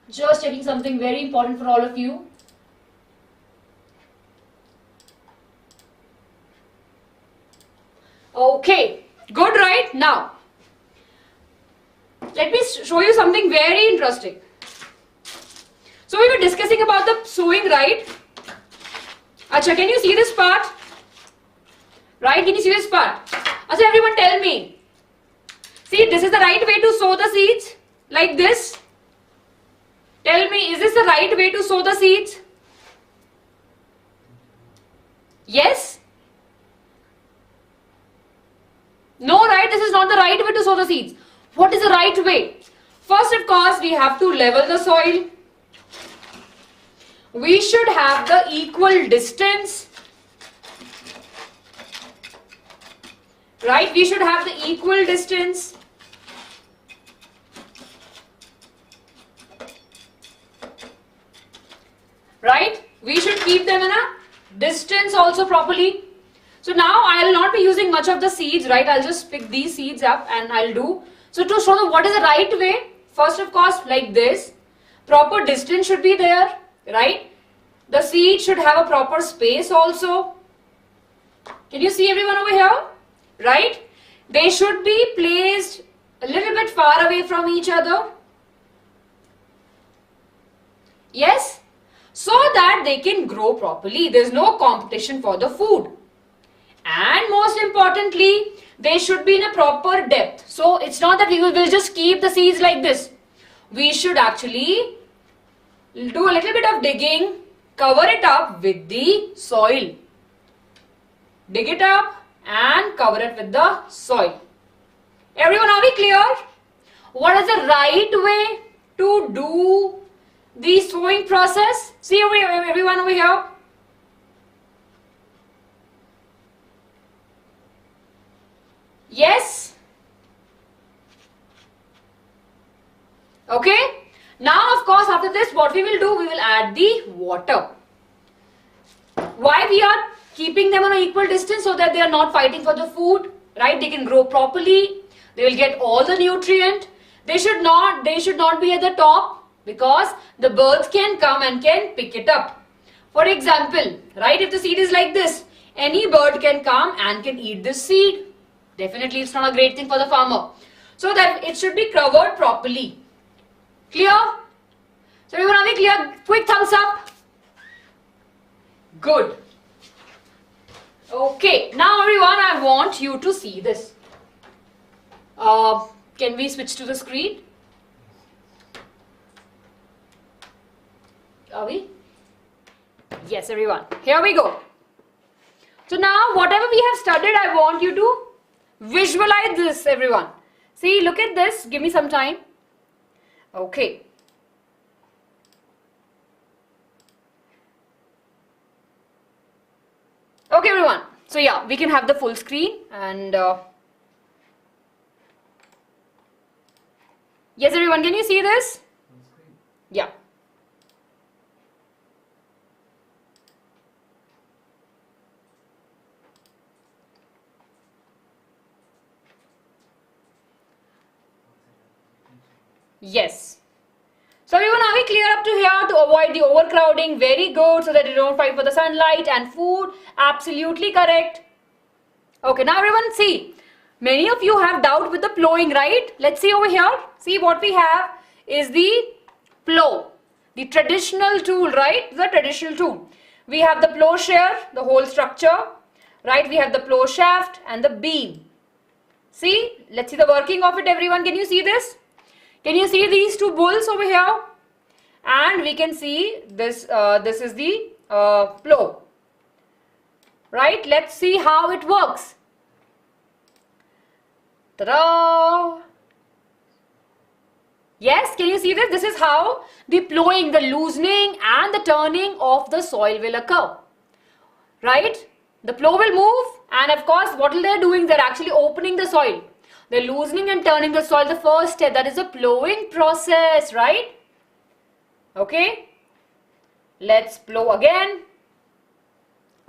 Just checking something very important for all of you. Okay, good, right? Now, let me show you something very interesting. So we were discussing about the sowing, right? Acha, can you see this part? Right, can you see this part? Acha, everyone tell me. See, this is the right way to sow the seeds, like this. Tell me, is this the right way to sow the seeds? Yes? No, right? This is not the right way to sow the seeds. What is the right way? First, of course, we have to level the soil. We should have the equal distance. Right? We should have the equal distance. Right? We should keep them in a distance also properly. So now I will not be using much of the seeds, right? I'll just pick these seeds up and I'll do. So to show them what is the right way, first of course like this, proper distance should be there, right? The seed should have a proper space also. Can you see everyone over here? Right? They should be placed a little bit far away from each other. Yes? So that they can grow properly. There's no competition for the food. And most importantly, they should be in a proper depth. So it's not that we will just keep the seeds like this. We should actually do a little bit of digging, cover it up with the soil. Dig it up and cover it with the soil. Everyone, are we clear? What is the right way to do the sowing process? See everyone over here. Yes? Okay. Now, of course, after this, what we will do, we will add the water. Why we are keeping them on an equal distance? So that they are not fighting for the food, right? They can grow properly. They will get all the nutrient. They should not be at the top because the birds can come and can pick it up. For example, right? If the seed is like this, any bird can come and can eat this seed. Definitely, it's not a great thing for the farmer. So that it should be covered properly. Clear? So everyone, are we clear? Quick thumbs up. Good. Okay. Now everyone, I want you to see this. Can we switch to the screen? Are we? Yes, everyone. Here we go. So now whatever we have studied, I want you to visualize this, everyone. See, look at this. Give me some time. Okay. Okay, everyone. So yeah, we can have the full screen and yes, everyone, can you see this? Yeah. Yes. So everyone, are we clear up to here to avoid the overcrowding? Very good, so that you don't fight for the sunlight and food. Absolutely correct. Okay, now everyone see. Many of you have doubt with the plowing, right? Let's see over here. See what we have is the plow. The traditional tool, right? The traditional tool. We have the plowshare, the whole structure, right? We have the plow shaft and the beam. See, let's see the working of it, everyone. Can you see this? Can you see these two bulls over here? And we can see this, this is the plow. Right? Let's see how it works. Ta-da! Yes, can you see this? This is how the plowing, the loosening and the turning of the soil will occur. Right? The plow will move and of course what are they doing? They're actually opening the soil. They're loosening and turning the soil. The first step, that is the plowing process, right? Okay. Let's plow again.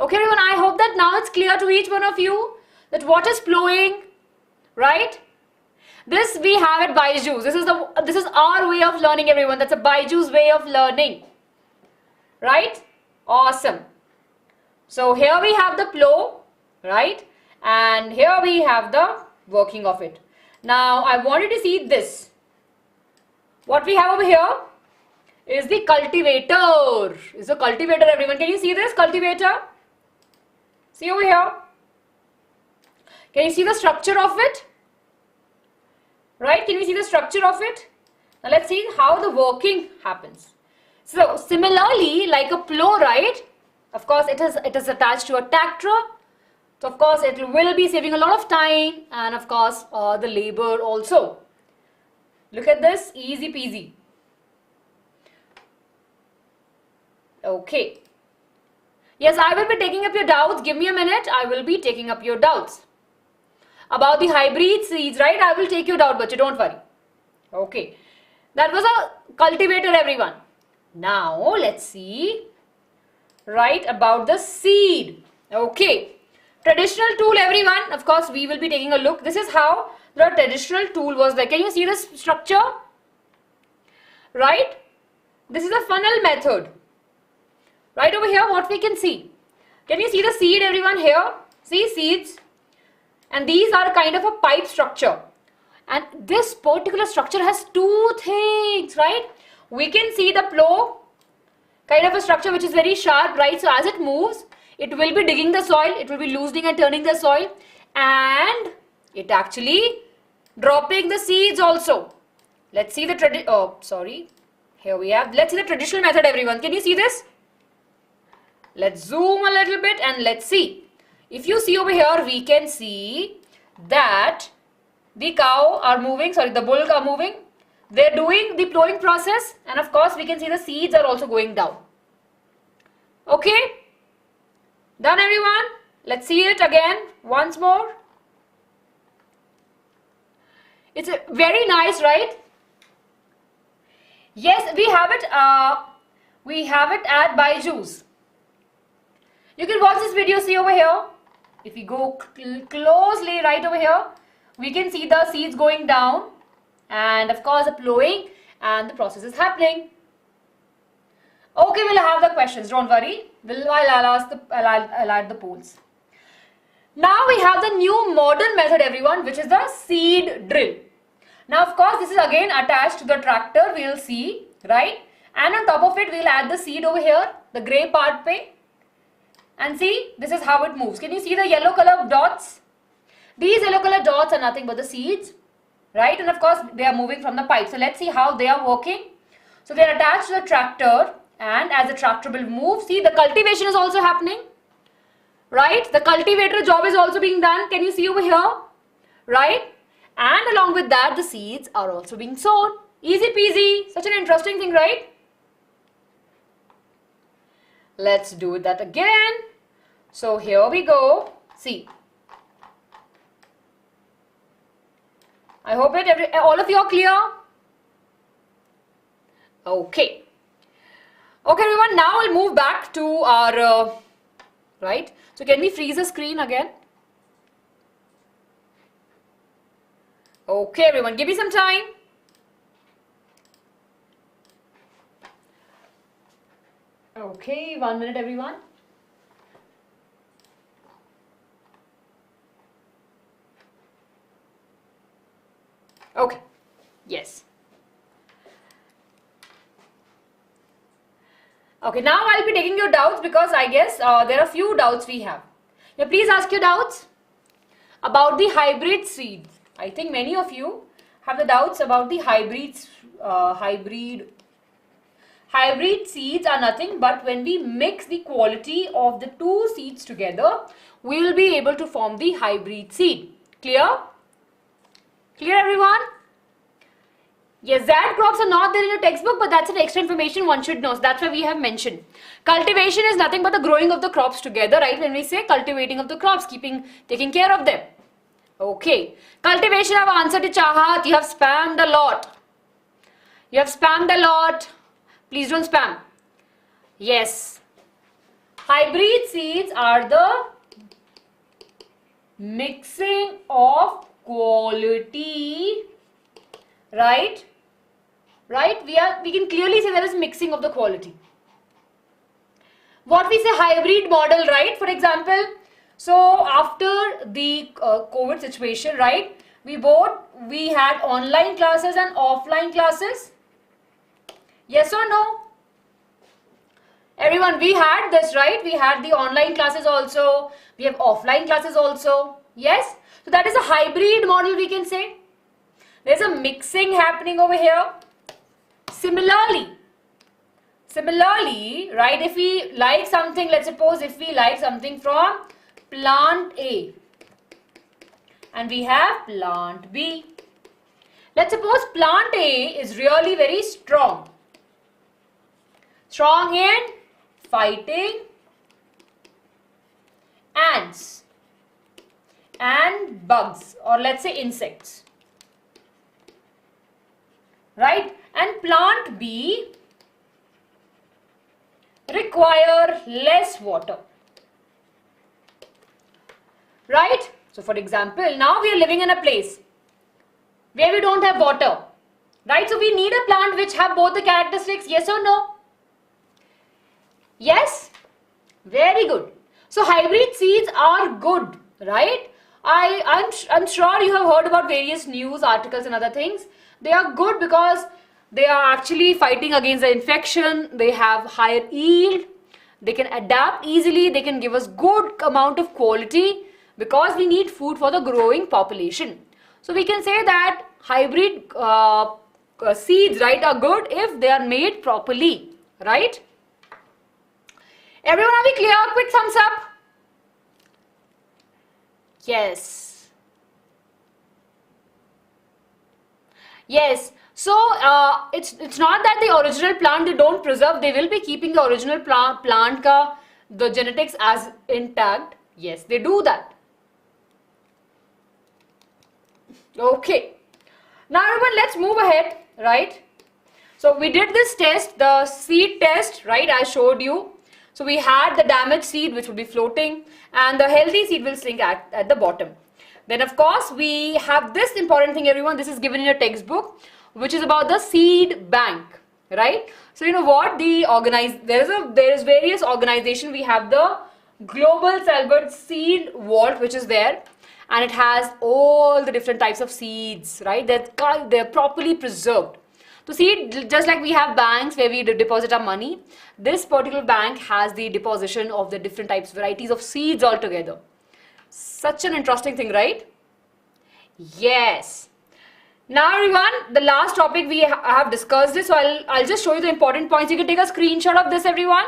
Okay, everyone, I hope that now it's clear to each one of you that what is plowing, right? This we have at BYJU'S. This is our way of learning, everyone. That's a BYJU'S way of learning, right? Awesome. So here we have the plow, right? And here we have the working of it. Now I wanted to see this. What we have over here is the cultivator. Is a cultivator, everyone. Can you see this cultivator? See over here. Can you see the structure of it? Right? Can you see the structure of it? Now let's see how the working happens. So similarly, like a plow, right? Of course, it is attached to a tractor. So of course it will be saving a lot of time and of course the labor also. Look at this, easy peasy. Okay. Yes, I will be taking up your doubts. Give me a minute. I will be taking up your doubts. About the hybrid seeds, right? I will take your doubt, but you don't worry. Okay. That was a cultivator, everyone. Now let's see, right, about the seed. Okay. Traditional tool, everyone. Of course, we will be taking a look. This is how the traditional tool was there. Can you see the structure? Right? This is a funnel method. Right over here, what we can see. Can you see the seed, everyone, here? See, seeds. And these are kind of a pipe structure. And this particular structure has two things, right? We can see the plow, kind of a structure which is very sharp, right? So as it moves, it will be digging the soil, it will be loosening and turning the soil, and it actually dropping the seeds also. Let's see the here we have, let's see the traditional method, everyone. Can you see this? Let's zoom a little bit and let's see. If you see over here, we can see that the cow are moving, the bull are moving. They're doing the plowing process, and of course we can see the seeds are also going down. Okay? Done, everyone? Let's see it again once more. It's very nice, right? Yes, we have it at BYJU'S. You can watch this video, see over here. If we go closely right over here, we can see the seeds going down and of course the plowing and the process is happening. Okay, we'll have the questions, don't worry. I'll add the polls. Now we have the new modern method, everyone, which is the seed drill. Now of course this is again attached to the tractor, we'll see, right? And on top of it we'll add the seed over here, the grey part pe. And see, this is how it moves. Can you see the yellow color dots? These yellow color dots are nothing but the seeds, right? And of course they are moving from the pipe. So let's see how they are working. So they are attached to the tractor, and as the tractor will move, see the cultivation is also happening, right? The cultivator job is also being done. Can you see over here? Right? And along with that, the seeds are also being sown. Easy peasy. Such an interesting thing, right? Let's do that again. So here we go. See. I hope all of you are clear. Okay. Okay, everyone. Now we'll move back to our right. So can we freeze the screen again? Okay, everyone. Give me some time. Okay, 1 minute, everyone. Okay. Yes. Okay, now I'll be taking your doubts because I guess there are a few doubts we have. Yeah, please ask your doubts about the hybrid seeds. I think many of you have the doubts about the hybrids. Hybrid seeds are nothing but when we mix the quality of the two seeds together, we will be able to form the hybrid seed. Clear? Clear, everyone? Yes, that crops are not there in your textbook, but that's an extra information one should know. So that's why we have mentioned. Cultivation is nothing but the growing of the crops together, right? When we say cultivating of the crops, taking care of them. Okay. Cultivation, I have answered to Chahat. You have spammed a lot. You have spammed a lot. Please don't spam. Yes. Hybrid seeds are the mixing of quality, right? Right? We can clearly say there is mixing of the quality. What we say hybrid model, right? For example, so after the COVID situation, right? We had online classes and offline classes. Yes or no? Everyone, we had this, right? We had the online classes also. We have offline classes also. Yes? So that is a hybrid model, we can say. There's a mixing happening over here. Similarly, right, if we like something, let's suppose if we like something from plant A and we have plant B. Let's suppose plant A is really very strong. Strong in fighting ants and bugs, or let's say insects. Right? And plant B require less water. Right? So for example, now we are living in a place where we don't have water. Right? So we need a plant which have both the characteristics, yes or no? Yes? Very good. So hybrid seeds are good, right? I'm sure you have heard about various news articles and other things. They are good because they are actually fighting against the infection. They have higher yield. They can adapt easily. They can give us good amount of quality because we need food for the growing population. So we can say that hybrid seeds, right, are good if they are made properly, right? Everyone, are we clear? Quick thumbs up. Yes. Yes. So it's not that the original plant they don't preserve. They will be keeping the original plant ka the genetics as intact. Yes, they do that. Okay. Now everyone, let's move ahead, right? So we did this test, the seed test, right? I showed you. So we had the damaged seed which will be floating and the healthy seed will sink at the bottom. Then of course we have this important thing, everyone. This is given in your textbook, which is about the seed bank, right? So you know what, there is various organization. We have the Global Celebrate Seed Vault, which is there, and it has all the different types of seeds, right? They're properly preserved. So see, just like we have banks where we deposit our money, this particular bank has the deposition of the different types, varieties of seeds altogether. Such an interesting thing, right? Yes. Now everyone, the last topic we have discussed this, so I'll just show you the important points. You can take a screenshot of this, everyone.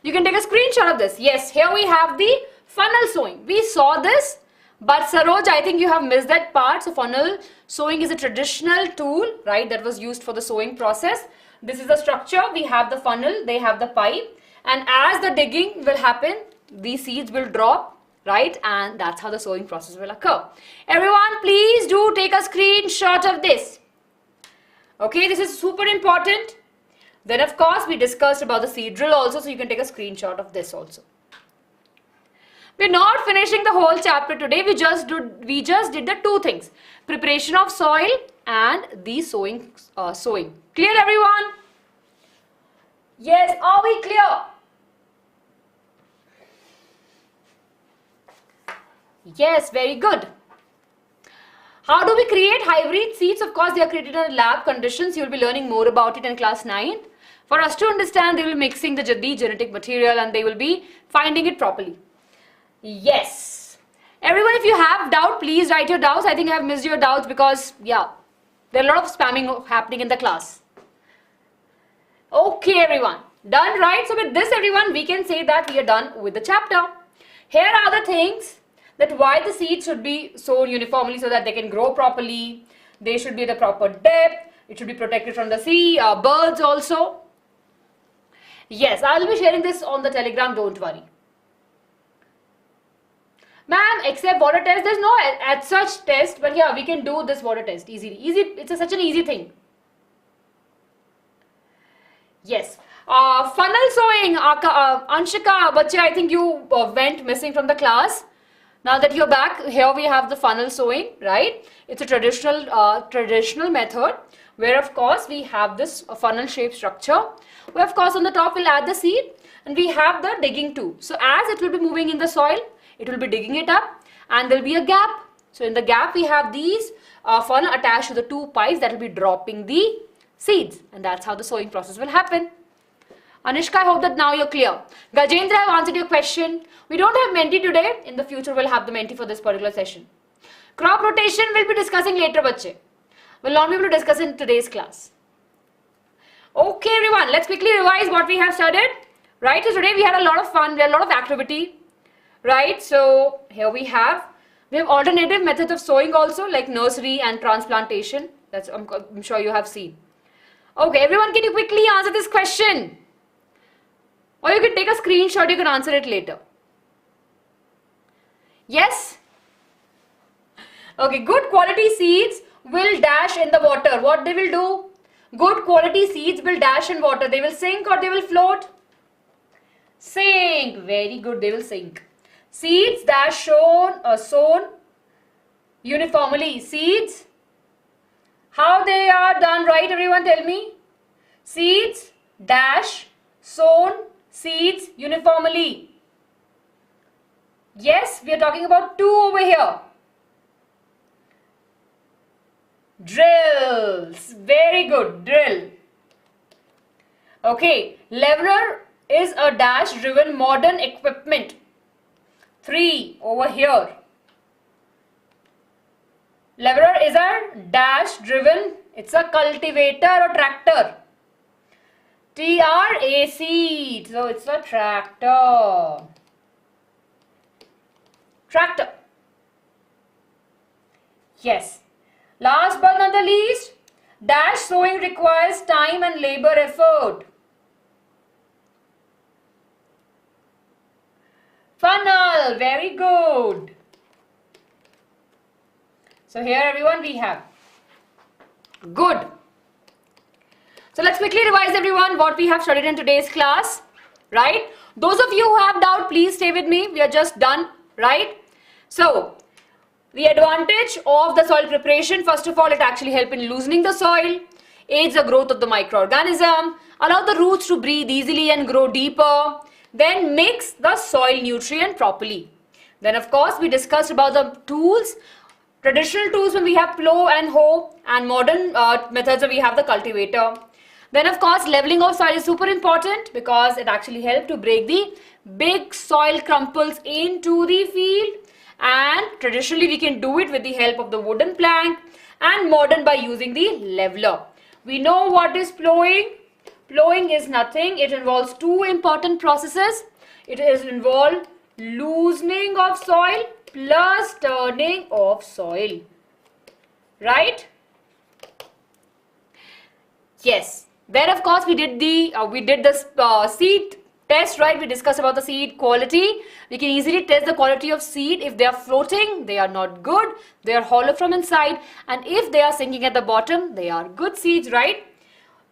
You can take a screenshot of this. Yes, here we have the funnel sewing. We saw this, but Saroj, I think you have missed that part. So funnel sewing is a traditional tool, right, that was used for the sewing process. This is the structure. We have the funnel, they have the pipe, and as the digging will happen, these seeds will drop, right, and that's how the sewing process will occur. Everyone, please do take a screenshot of this. Okay, this is super important. Then of course we discussed about the seed drill also, so you can take a screenshot of this also. We're not finishing the whole chapter today. We just did the two things: preparation of soil and the sowing. Clear, everyone? Yes, are we clear? Yes, very good. How do we create hybrid seeds? Of course, they are created in lab conditions. You will be learning more about it in class 9. For us to understand, they will be mixing the genetic material and they will be finding it properly. Yes. Everyone, if you have doubt, please write your doubts. I think I have missed your doubts because, yeah, there are a lot of spamming happening in the class. Okay, everyone. Done, right? So with this, everyone, we can say that we are done with the chapter. Here are the things that why the seeds should be sown uniformly so that they can grow properly. They should be the proper depth. It should be protected from the birds also. Yes, I will be sharing this on the Telegram, don't worry. Ma'am, except water test, there's no as such test, but yeah, we can do this water test easily. It's such an easy thing. Yes. Funnel sewing, Anshika, Bache, I think you went missing from the class. Now that you're back, here we have the funnel sewing, right? It's a traditional method where of course we have this funnel shaped structure. Where of course on the top we'll add the seed and we have the digging too. So as it will be moving in the soil, it will be digging it up and there will be a gap. So in the gap we have these funnel attached to the two pipes that will be dropping the seeds, and that's how the sewing process will happen. Anishka, I hope that now you're clear. Gajendra, I've answered your question. We don't have Menti today. In the future, we'll have the Menti for this particular session. Crop rotation we'll be discussing later, bache. We'll not be able to discuss in today's class. Okay, everyone, let's quickly revise what we have studied. Right, so today we had a lot of fun, we had a lot of activity. Right, so here we have alternative methods of sowing also, like nursery and transplantation. That's I'm sure you have seen. Okay, everyone, can you quickly answer this question? Or you can take a screenshot, you can answer it later. Yes? Okay, good quality seeds will dash in the water. What they will do? Good quality seeds will dash in water. They will sink or they will float? Sink. Very good, they will sink. Seeds that sown uniformly. Seeds, how they are done, right, everyone, tell me? Seeds dash sown seeds uniformly. Yes, we are talking about two over here. Drills. Very good, drill. Okay, leveler is a dash driven modern equipment. 3 over here. Leveler is a dash driven, it's a cultivator or tractor. TRAC, so it's a tractor. Tractor. Yes. Last but not the least, dash sowing requires time and labor effort. Funnel, very good. So here everyone we have. Good. So let's quickly revise everyone what we have studied in today's class, right? Those of you who have doubt, please stay with me. We are just done, right? So, the advantage of the soil preparation, first of all, it actually helps in loosening the soil, aids the growth of the microorganism, allow the roots to breathe easily and grow deeper, then mix the soil nutrient properly. Then of course, we discussed about the tools, traditional tools when we have plow and hoe, and modern methods when we have the cultivator. Then of course, leveling of soil is super important because it actually helps to break the big soil crumples into the field, and traditionally we can do it with the help of the wooden plank, and modern by using the leveler. We know what is plowing. Plowing is nothing. It involves two important processes. It is involved loosening of soil plus turning of soil. Right? Yes. Then of course we did the seed test, right? We discussed about the seed quality. We can easily test the quality of seed. If they are floating, they are not good. They are hollow from inside. And if they are sinking at the bottom, they are good seeds, right?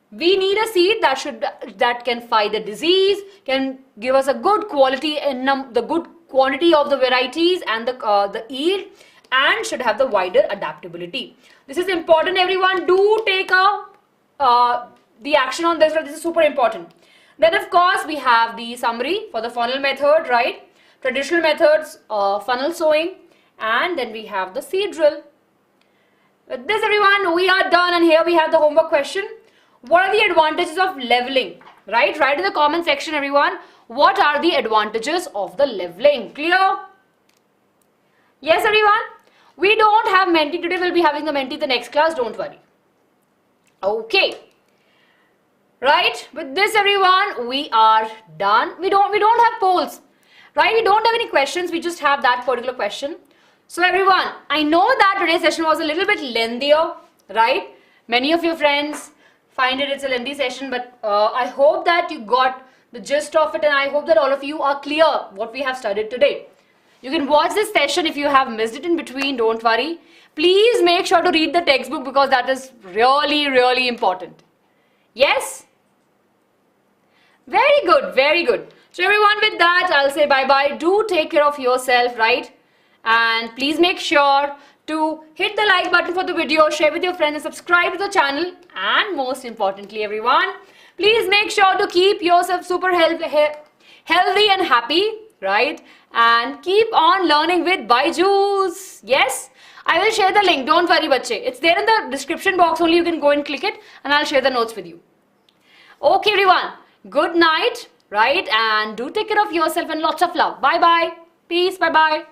We need a seed that can fight the disease, can give us a good quality and the good quantity of the varieties and the yield, and should have the wider adaptability. This is important, everyone. Do take the action on this. This is super important. Then of course we have the summary for the funnel method, right? Traditional methods, funnel sowing, and then we have the seed drill. With this, everyone, we are done, and here we have the homework question. What are the advantages of leveling? Right? Write in the comment section, everyone. What are the advantages of the leveling? Clear? Yes, everyone? We don't have Menti today. We'll be having the Menti the next class. Don't worry. Okay. Right? With this, everyone, we are done. We don't have polls. Right? We don't have any questions. We just have that particular question. So, everyone, I know that today's session was a little bit lengthier. Right? Many of your friends find it's a lengthy session, but I hope that you got the gist of it, and I hope that all of you are clear what we have studied today. You can watch this session if you have missed it in between. Don't worry. Please make sure to read the textbook because that is really, really important. Yes? Very good, very good. So everyone, with that, I'll say bye-bye. Do take care of yourself, right? And please make sure to hit the like button for the video, share with your friends, and subscribe to the channel. And most importantly, everyone, please make sure to keep yourself super healthy and happy, right? And keep on learning with BYJU'S. Yes? I will share the link. Don't worry, bache. It's there in the description box only. You can go and click it, and I'll share the notes with you. Okay, everyone. Good night, right? And do take care of yourself and lots of love. Bye-bye. Peace. Bye-bye.